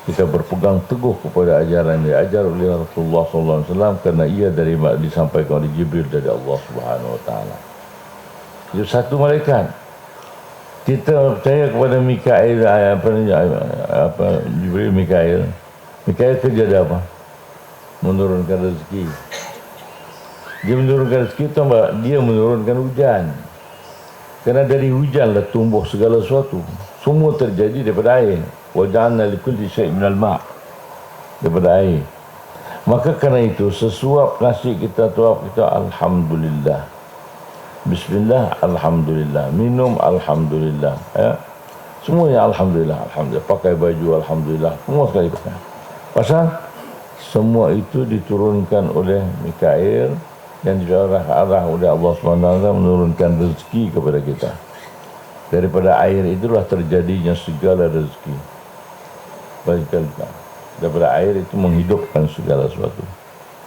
kita berpegang teguh kepada ajaran yang diajar oleh Rasulullah SAW, kerana ia disampaikan oleh Jibril dari Allah Subhanahu Wa Taala. Itu satu malaikat. Kita percaya kepada Mikail, Jibril, Mikail. Mikail kerja dia apa? Menurunkan rezeki. Dia menurunkan rezeki, dia menurunkan hujan. Kerana dari hujanlah tumbuh segala sesuatu. Semua terjadi daripada air. Wa ja'alna likulli syai'in minal ma'. Daripada air. Maka kerana itu sesuap nasi kita, tuap kita, alhamdulillah. Bismillah, alhamdulillah. Minum, alhamdulillah. Ya. Semuanya alhamdulillah, alhamdulillah. Pakai baju, alhamdulillah. Semua sekali pakai. Pasal semua itu diturunkan oleh Mikail yang diarah oleh Allah SWT menurunkan rezeki kepada kita. Daripada air itulah terjadinya segala rezeki. Daripada air itu menghidupkan segala sesuatu.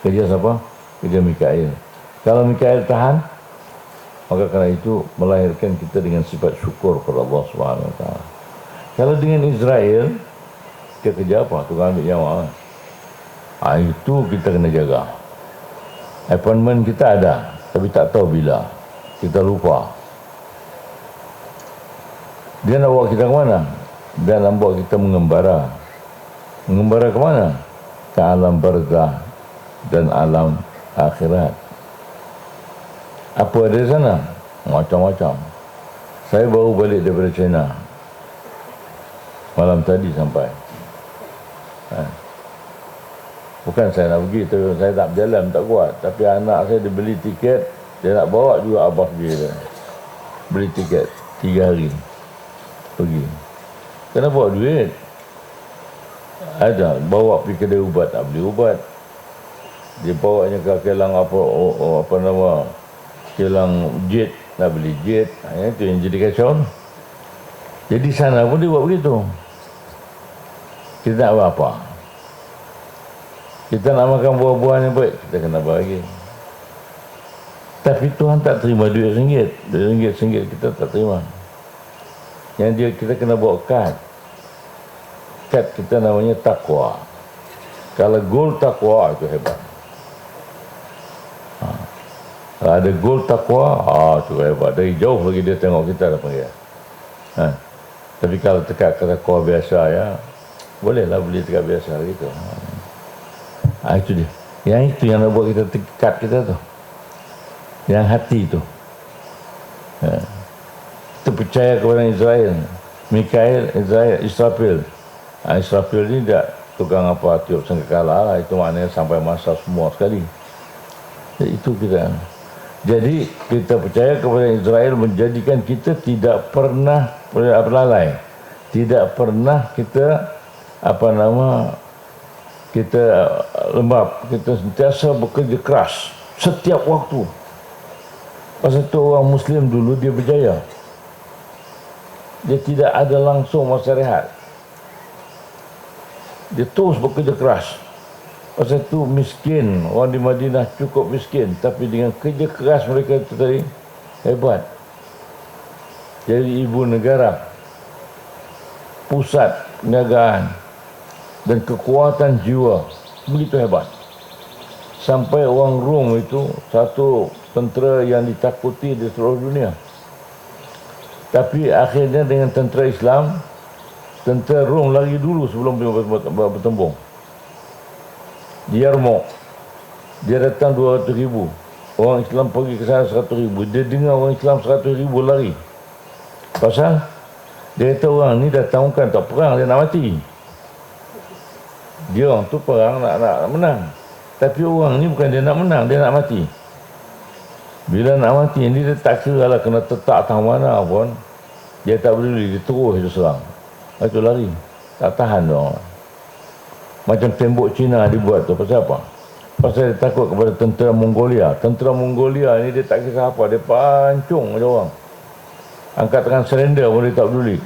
Kerja siapa? Kerja Mikail. Kalau Mikail tahan, maka kerana itu melahirkan kita dengan sifat syukur kepada Allah SWT. Kalau dengan Israel, dia kerja apa? Tukang ambil nyawa. Itu kita kena jaga. Appointment kita ada, tapi tak tahu bila. Kita lupa. Dia nak bawa kita ke mana? Dia nak bawa kita mengembara. Mengembara ke mana? Ke alam barzah dan alam akhirat. Apa ada di sana? Macam-macam. Saya baru balik daripada China. Malam tadi sampai. Bukan saya nak pergi, saya tak berjalan, tak kuat. Tapi anak saya dia beli tiket, dia nak bawa juga abah dia. Beli tiket 3 hari pergi. Kena bawa duit. Ada bawa pergi kedai ubat, tak beli ubat. Dia bawanya ke kilang apa nama, kilang jet, nak beli jet. Itu yang jadi kacau. Jadi sana pun dia buat begitu. Kita nak buat apa? Kita nak makan buah-buahan yang baik, kita kena bagi. Tapi Tuhan tak terima duit ringgit. Duit ringgit kita tak terima. Yang kita kena bawa kad. Kad kita namanya takwa. Kalau goal takwa, itu hebat. Kalau ada goal takwa, itu hebat. Dari jauh lagi dia tengok kita dah panggil. Tapi kalau tekak takwa biasa, ya, bolehlah beli tekak biasa gitu. Itu dia. Yang itu yang nak buat kita tekat kita tu. Yang hati tu. Kita percaya kepada Israel. Mikail, Israfil. Israfil ni tak tukang apa tiup sangkakala lah. Itu maknanya sampai masa semua sekali. Itu kita. Jadi kita percaya kepada Israel menjadikan kita tidak pernah lalai. Tidak pernah kita kita lembab, kita sentiasa bekerja keras setiap waktu. Pasal itu orang Muslim dulu dia berjaya. Dia tidak ada langsung masa rehat. Dia terus bekerja keras. Pasal itu miskin, orang di Madinah cukup miskin, tapi dengan kerja keras mereka itu tadi hebat. Jadi ibu negara, pusat perniagaan dan kekuatan jiwa begitu hebat. Sampai orang Rom itu satu tentera yang ditakuti di seluruh dunia. Tapi akhirnya dengan tentera Islam, tentera Rom lari dulu sebelum bertembung. Di Yarmouk, dia datang 200,000. Orang Islam pergi ke sana 100,000. Dia dengar orang Islam 100,000 lari. Pasal dia kata orang ni datang bukan tak perang, dia nak mati. Dia orang tu perang nak menang. Tapi orang ni bukan dia nak menang, dia nak mati. Bila nak mati, dia tak kira lah kena tetak tang mana pun. Dia tak boleh, dia terus dia serang. Itu lari. Tak tahan dia orang. Macam tembok Cina dibuat tu. Pasal apa? Pasal dia takut kepada tentera Mongolia. Tentera Mongolia ni dia tak kisah apa. Dia pancung macam orang. Angkat tangan surrender pun dia tak peduli.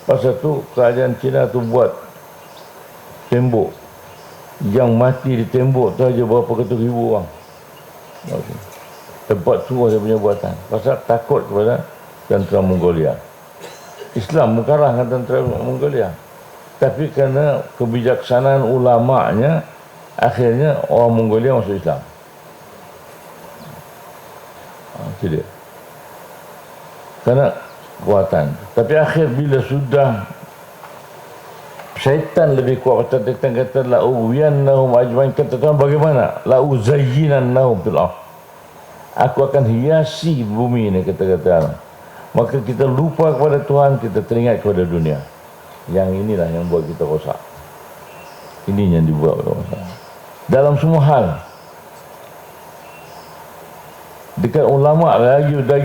Pasal tu kerajaan Cina tu buat tembok. Yang mati di tembok tu aja berapa ketuk ribu orang. Tempat tu dia punya buatan. Pasal takut kepada tentera Mongolia. Islam mengarahkan tentera Mongolia. Tapi kerana kebijaksanaan ulama'nya, akhirnya orang Mongolia masuk Islam. Itu dia. Kerana kekuatan. Tapi akhir bila sudah syaitan lebih kuat, kata la'uwiyannahum ajmain, kata Tuhan bagaimana? La'uzayyinannahum fil ardh. Aku akan hiasi bumi ini, kata-kata. Maka kita lupa kepada Tuhan, kita teringat kepada dunia. Yang inilah yang buat kita rosak. Ini yang dibuat rosak. Dalam semua hal. Dekat ulama lagi dia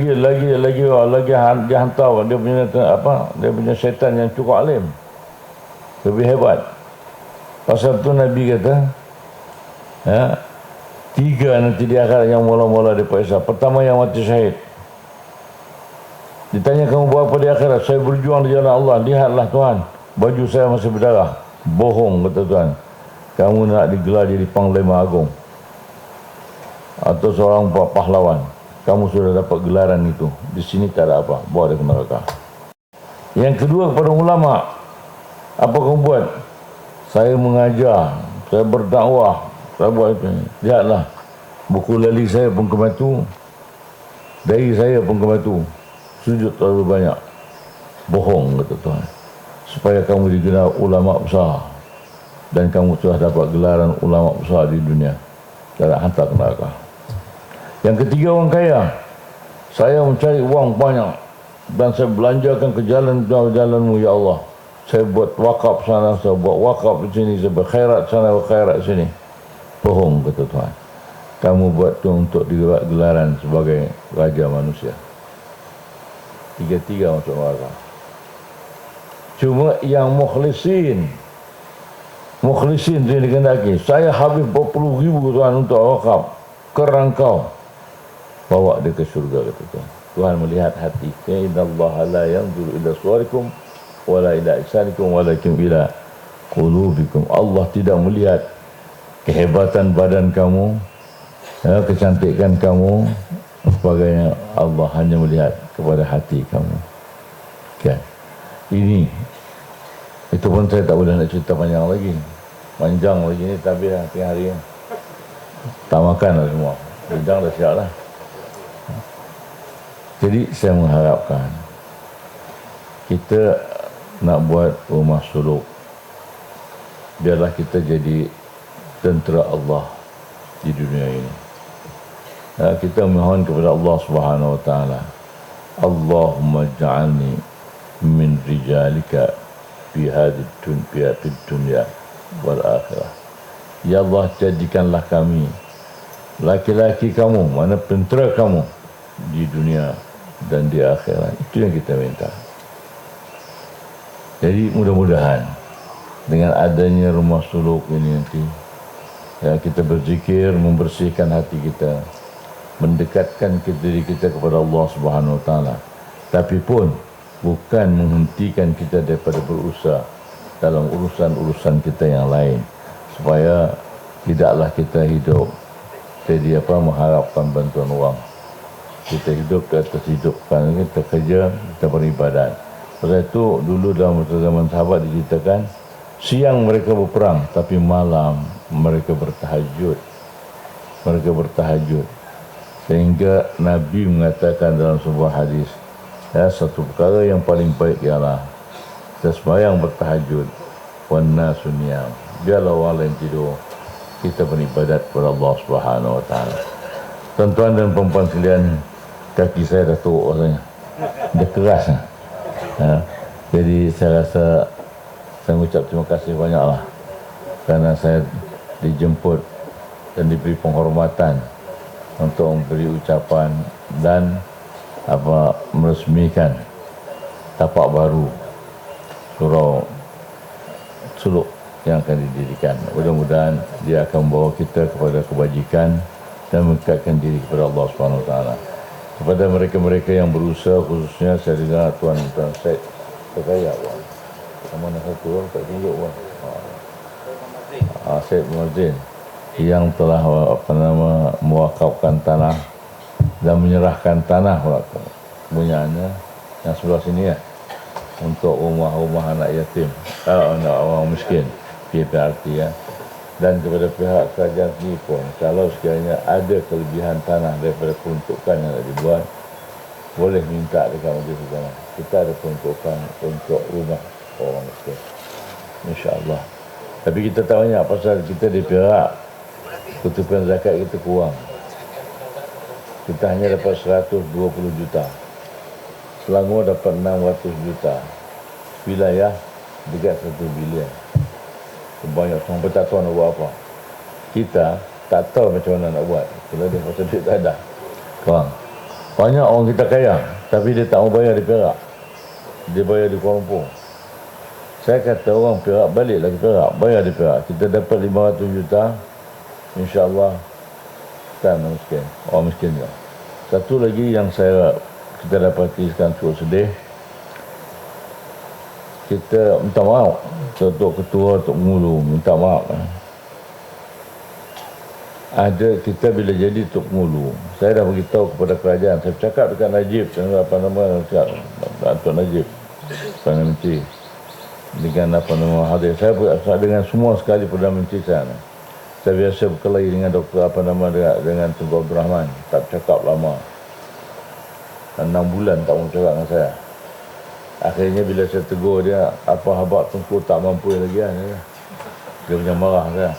hantar dia punya dia punya syaitan yang cukup alim, lebih hebat. Pasal tu Nabi kata, tiga nanti di akhirat yang mula-mula diperiksa. Pertama yang mati syahid. Ditanya, kamu buat apa di akhirat? Saya berjuang di jalan Allah. Lihatlah Tuhan, baju saya masih berdarah. Bohong, kata Tuhan. Kamu nak digelar jadi Panglima Agung atau seorang pahlawan, kamu sudah dapat gelaran itu. Di sini tak ada apa, bawa dia ke neraka. Yang kedua, kepada ulama, apa kamu buat? Saya mengajar, saya berdakwah, saya buat itu. Lihatlah, buku lali saya pun kematu, dahi saya pun kematu, sujud terlalu banyak. Bohong, kata Tuhan, supaya kamu digelar ulama besar, dan kamu sudah dapat gelaran ulama besar di dunia, dan hantar ke neraka. Yang ketiga, orang kaya. Saya mencari uang banyak dan saya belanjakan ke jalan-jalanmu, ya Allah. Saya buat wakaf sana, saya buat wakaf di sini, saya berkhairat sana, berkhairat sini. Bohong, kata Tuhan. Kamu buat itu untuk digelar gelaran sebagai raja manusia. Tiga-tiga masuk neraka. Cuma yang mukhlisin itu yang dikehendaki. Saya habis berpuluh ribu Tuhan untuk wakaf kerana kau. Bawa dia ke syurga, kata Tuhan. Tuhan melihat hati. Innallaha la yanzuru ila suwarikum wala ila ihsanikum walakin ila qulubikum. Allah tidak melihat kehebatan badan kamu, kecantikan kamu, sebagainya. Allah hanya melihat kepada hati kamu. Kan? Ini itu pun saya tak boleh nak cerita panjang lagi. Panjang lagi ni, tapi tengah hari tak makan lah semua. Panjang dah siap lah. Jadi saya mengharapkan kita nak buat rumah suluk, biarlah kita jadi tentera Allah di dunia ini. Kita mohon kepada Allah Subhanahu Wa Taala, Allahumma ja'alni min rijalika fi hadhihi dunya wal akhirah. Ya Allah, jadikanlah kami laki-laki kamu, mana tentera kamu di dunia dan di akhirat. Itu yang kita minta. Jadi mudah-mudahan dengan adanya rumah suluk ini nanti, kita berzikir, membersihkan hati kita, mendekatkan diri kita kepada Allah Subhanahu Wa Taala. Tapi pun bukan menghentikan kita daripada berusaha dalam urusan-urusan kita yang lain, supaya tidaklah kita hidup jadi mengharapkan bantuan orang. Kita hidup ke atas hidupkan, kita kerja, kita beribadat. Sebab itu dulu dalam zaman sahabat diceritakan, siang mereka berperang, tapi malam mereka bertahajud. Mereka bertahajud. Sehingga Nabi mengatakan dalam sebuah hadis, satu perkara yang paling baik ialah kita sembahyang bertahajud, wan nasu niyam. Biarlah orang lain tidur, kita beribadat kepada Allah Subhanahu Wa Taala. Tuan-tuan dan perempuan sekalian, kaki saya dah teruk rasanya, dah keras. Jadi saya rasa saya mengucap terima kasih banyaklah kerana saya dijemput dan diberi penghormatan untuk memberi ucapan dan meresmikan tapak baru surau suluk yang akan didirikan. Mudah-mudahan dia akan membawa kita kepada kebajikan dan mendekatkan diri kepada Allah Subhanahu Wa Taala. kepada mereka-mereka yang berusaha, khususnya saya dengar Tuan Syed Terkayak, mana satu tak tunjuk Syed Muazzin yang telah mewakafkan tanah dan menyerahkan tanah punyaannya yang sebelah sini ya, untuk rumah-rumah anak yatim, anak orang miskin, PPRT ya. Dan kepada pihak kerajaan sini pun, kalau sekiranya ada kelebihan tanah daripada peruntukan yang nak dibuat, boleh minta dekat Majlis Agama. Kita ada peruntukan untuk rumah orang miskin, insya-Allah. Tapi kita tak banyak pasal kita di Perak, ketupan zakat kita kurang. Kita hanya dapat 120 juta. Selangor dapat 600 juta. Wilayah dekat 1 bilion. Banyak sampai tak tahu nak buat apa. Kita tak tahu macam mana nak buat. Kalau dia pasal duit tak ada. Faham? Banyak orang kita kaya, tapi dia tak mau bayar di Perak. Dia bayar di Kuala Lumpur. Saya kata orang Perak, baliklah ke Perak, bayar di Perak. Kita dapat 500 juta, insya-Allah tak miskin. Orang miskin juga. Satu lagi yang kita dapati sekarang cukup sedih. Kita minta maaf untuk ketua, untuk pengulu, minta maaf. Ada kita bila jadi untuk pengulu, saya dah beritahu kepada kerajaan, saya cakap dekat Najib, apa nama Datuk Najib, Perdana Menteri, dengan apa nama hadir, saya dengan semua sekali Perdana Menteri sana. Saya biasa berkelahi dengan doktor apa nama dengan Tunku Abdul Rahman, tak cakap lama, 6 bulan tak mau cakap dengan saya. Akhirnya bila saya tegur dia, apa habaq Tunku tak mampu lagi kan? Dia macam marah saya.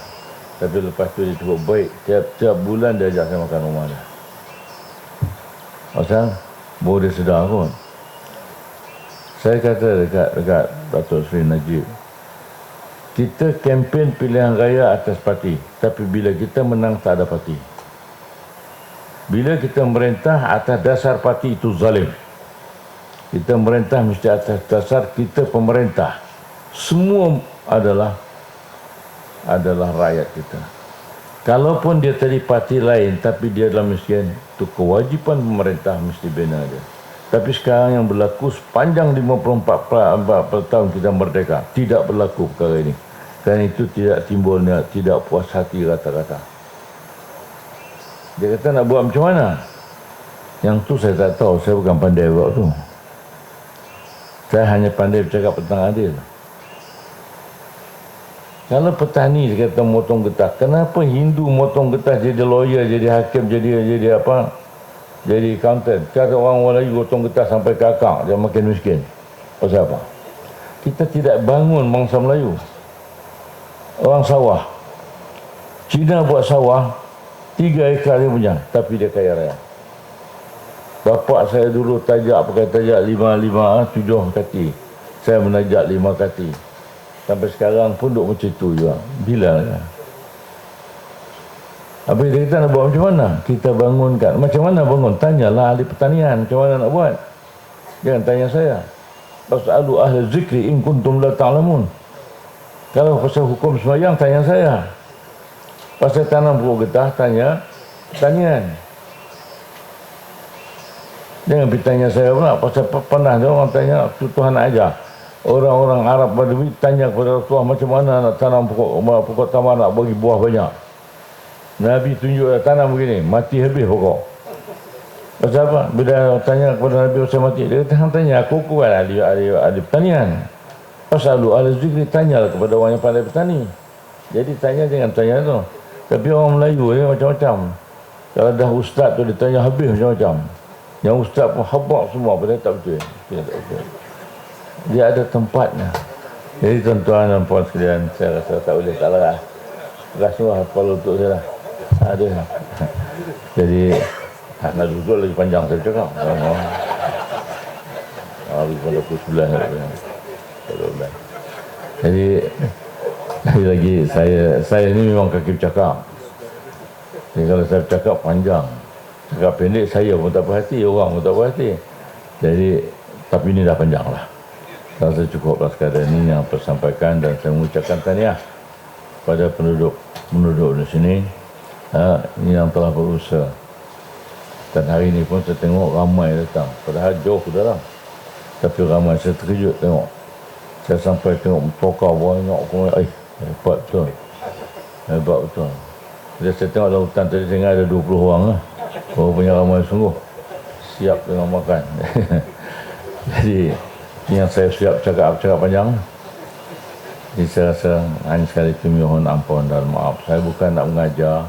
Tapi lepas tu dia cukup baik. Tiap bulan dia ajak saya makan rumah dia. Pasal baru dia sedar pun. Saya kata dekat Datuk Seri Najib, kita kempen pilihan raya atas parti, tapi bila kita menang tak ada parti. Bila kita merintah atas dasar parti itu zalim. Kita merintah mesti atas dasar kita pemerintah. Semua adalah rakyat kita. Kalaupun dia tadi parti lain tapi dia adalah miskin, itu kewajipan pemerintah mesti bina dia. Tapi sekarang yang berlaku sepanjang 54 tahun kita merdeka, tidak berlaku perkara ini. Kerana itu tidak timbulnya tidak puas hati rata-rata. Dia kata nak buat macam mana? Yang tu saya tak tahu, saya bukan pandai buat tu. Saya hanya pandai bercakap tentang adil. Kalau petani dia kata motong getah, kenapa Hindu motong getah jadi lawyer, jadi hakim, jadi apa? Jadi accountant. Cara orang Melayu motong getah sampai ke akar, dia makin miskin. Pasal apa? Kita tidak bangun bangsa Melayu. Orang sawah. Cina buat sawah 3 ekar dia punya, tapi dia kaya raya. Bapak saya dulu tajak, pakai tajak 7 kaki. Saya menajak 5 kaki. Sampai sekarang pun duk macam itu juga. Bila ya? Habis dia kata nak buat macam mana? Kita bangunkan. Macam mana bangun? Tanyalah ahli pertanian macam mana nak buat. Jangan tanya saya. Fas'alu ahli zikri in kuntum la ta'lamun. Kalau pasal hukum sembahyang, tanya saya. Pasal tanam pokok getah, tanya pertanian. Jangan bertanya saya pula. Pasal pernah dia orang tanya, Tuhan ajar. Orang-orang Arab Badui tanya kepada Rasulullah macam mana nak tanam pokok tamar nak bagi buah banyak. Nabi tunjuk tanam begini, mati habis pokok. Pasal apa? Bila tanya kepada Nabi pasal mati, dia kata, tanya aku kan ahli pertanian. Pasal ahli zikri, tanyalah kepada orang yang pandai bertani. Jadi tanya jangan tanya tu. Tapi orang Melayu dia macam-macam. Kalau dah ustaz tu dia tanya habis macam-macam. Yang ustaz pun habaq semua, padahal tak betul. Dia tak betul. Dia ada tempatnya. Jadi tuan-tuan dan puan sekalian, saya rasa tak boleh tak larang. Rasuah kalau untuk saya lah. Ada. Jadi nak duduk lagi panjang saya cakap. Lagi pada pukul 11. Jadi lagi saya ni memang kaki bercakap. Jadi kalau saya bercakap panjang, cakap pendek saya pun tak perhati, orang pun tak perhati. Jadi tapi ini dah panjang lah. Saya cukuplah sekadar ini yang saya sampaikan, dan saya mengucapkan tahniah pada penduduk di sini ini yang telah berusaha Dan hari ini pun saya tengok ramai datang. Padahal jauh dah lah. Tapi ramai, saya terkejut tengok. Saya sampai tengok tokar banyak. Hebat betul. Hebat betul. Jadi saya tengok dalam hutan tadi, saya ingat ada 20 orang lah. Punya ramai sungguh. Siap dengan makan. Jadi, yang saya siap cakap panjang. Jadi saya rasa hanya sekali itu mohon ampun dan maaf. Saya bukan nak mengajar,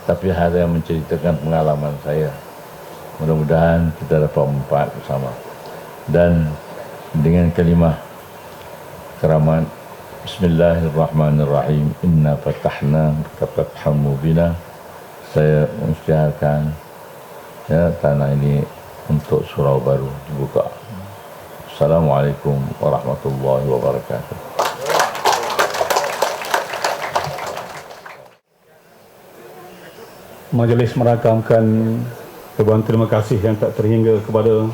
tapi hanya menceritakan pengalaman saya. Mudah-mudahan kita dapat manfaat bersama. Dan dengan kalimah keramat, Bismillahirrahmanirrahim. Inna fatahna fathan mubina. Saya mengisytiharkan tanah ini untuk surau baru dibuka. Assalamualaikum warahmatullahi wabarakatuh. Majlis merakamkan ribuan terima kasih yang tak terhingga kepada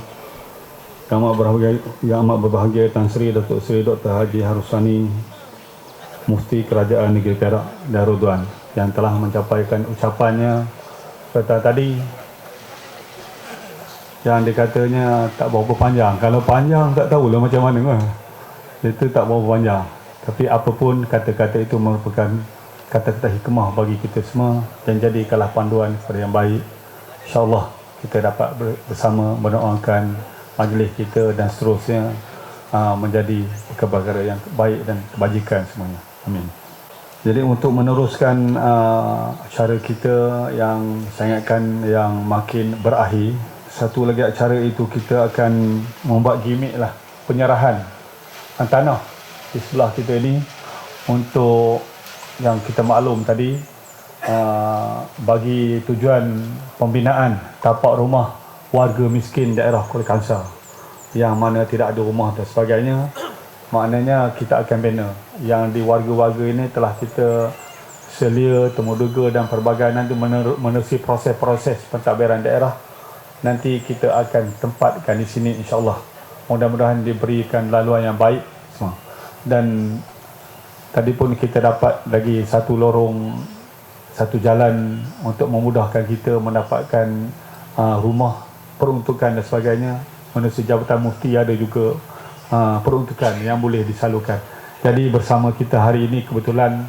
Yang amat berbahagia Tan Sri Datuk Seri Dr. Haji Harusani, Mufti Kerajaan Negeri Perak Darussalam, yang telah mencapai ucapannya serta tadi yang dikatanya tak berapa panjang. Kalau panjang tak tahulah macam mana lah. Itu tak berapa panjang. Tapi apapun kata-kata itu merupakan kata-kata hikmah bagi kita semua dan jadikanlah panduan kepada yang baik. InsyaAllah kita dapat bersama mendoakan majlis kita dan seterusnya menjadi perkara yang baik dan kebajikan semuanya. Amin. Jadi untuk meneruskan acara kita yang saya ingatkan yang makin berakhir, satu lagi acara itu kita akan membuat gimmick lah, penyerahan tanah di sebelah kita ini untuk yang kita maklum tadi bagi tujuan pembinaan tapak rumah warga miskin daerah Kuala Kangsar yang mana tidak ada rumah dan sebagainya. Maknanya kita akan bina yang di warga-warga ini telah kita selia, temuduga dan pelbagai nanti menerusi proses-proses pentadbiran daerah. Nanti kita akan tempatkan di sini insya-Allah. Mudah-mudahan diberikan laluan yang baik semua. Dan tadi pun kita dapat lagi satu lorong, satu jalan untuk memudahkan kita mendapatkan rumah peruntukan dan sebagainya. Menerusi Jabatan Mufti ada juga peruntukan yang boleh disalurkan. Jadi bersama kita hari ini kebetulan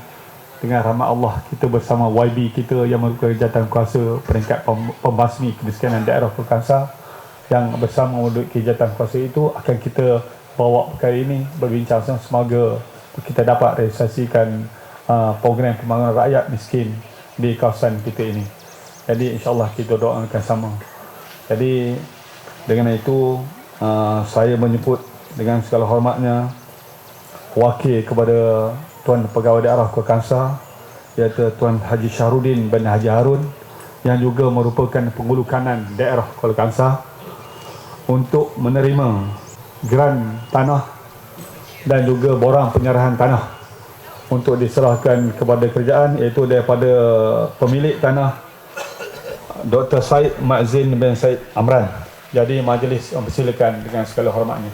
dengan rahmat Allah kita bersama YB kita yang merupakan jawatan kuasa peringkat pembasmi kemiskinan daerah Kuala Kangsar, yang bersama menduduki jawatan kuasa itu akan kita bawa perkara ini berbincang. Semoga kita dapat realisasikan program pembangunan rakyat miskin di kawasan kita ini. Jadi insyaAllah kita doakan sama. Jadi dengan itu saya menyebut dengan segala hormatnya wakil kepada Tuan Pegawai Daerah Kuala Kangsar, iaitu Tuan Haji Syahrudin bin Haji Harun, yang juga merupakan penghulu kanan daerah Kuala Kangsar, untuk menerima geran tanah dan juga borang penyerahan tanah untuk diserahkan kepada kerajaan, iaitu daripada pemilik tanah Dr. Said Ma'zin bin Said Amran. Jadi majlis mempersilakan dengan segala hormatnya.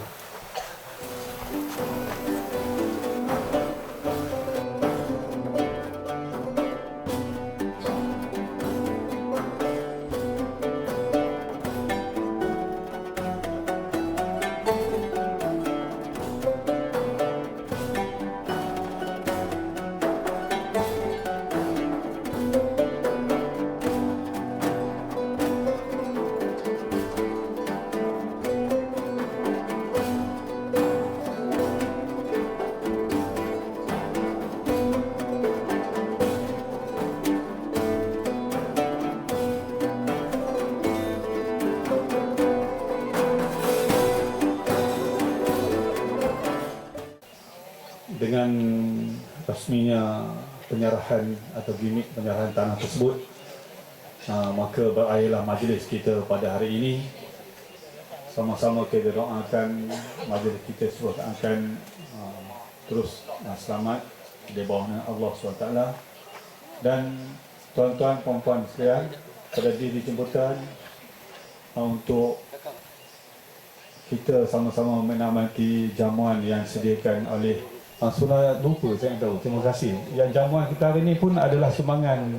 Dengan resminya penyerahan atau gimmick penyerahan tanah tersebut, maka berakhirlah majlis kita pada hari ini. Sama-sama kita doakan majlis kita semua akan terus selamat di bawah Allah SWT. Dan tuan-tuan, puan-puan sekalian, pada diri jemputan untuk kita sama-sama menamati jamuan yang disediakan oleh sudah lupa saya tahu. Terima kasih. Yang jamuan kita hari ini pun adalah sumbangan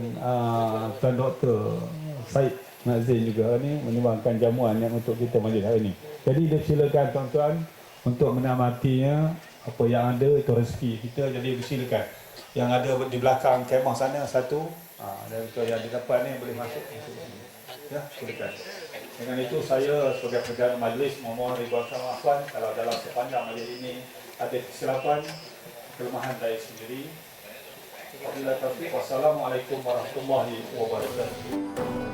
Tuan Dr. Said Mak Zain juga ni menyumbangkan jamuan yang untuk kita majlis hari ini. Jadi dipersilakan tuan-tuan untuk menamatinya. Apa yang ada itu rezeki kita, jadi dipersilakan. Yang ada di belakang kemah sana satu, dan itu yang didapat ni boleh masuk ke sini. Ya, silakan. Dengan itu saya sebagai perdana majlis memohon ridwan sama akhwan kalau dalam sepanjang majlis ini ada kesilapan, kelemahan saya sendiri. Wabillahi taufiq. Wassalamualaikum warahmatullahi wabarakatuh.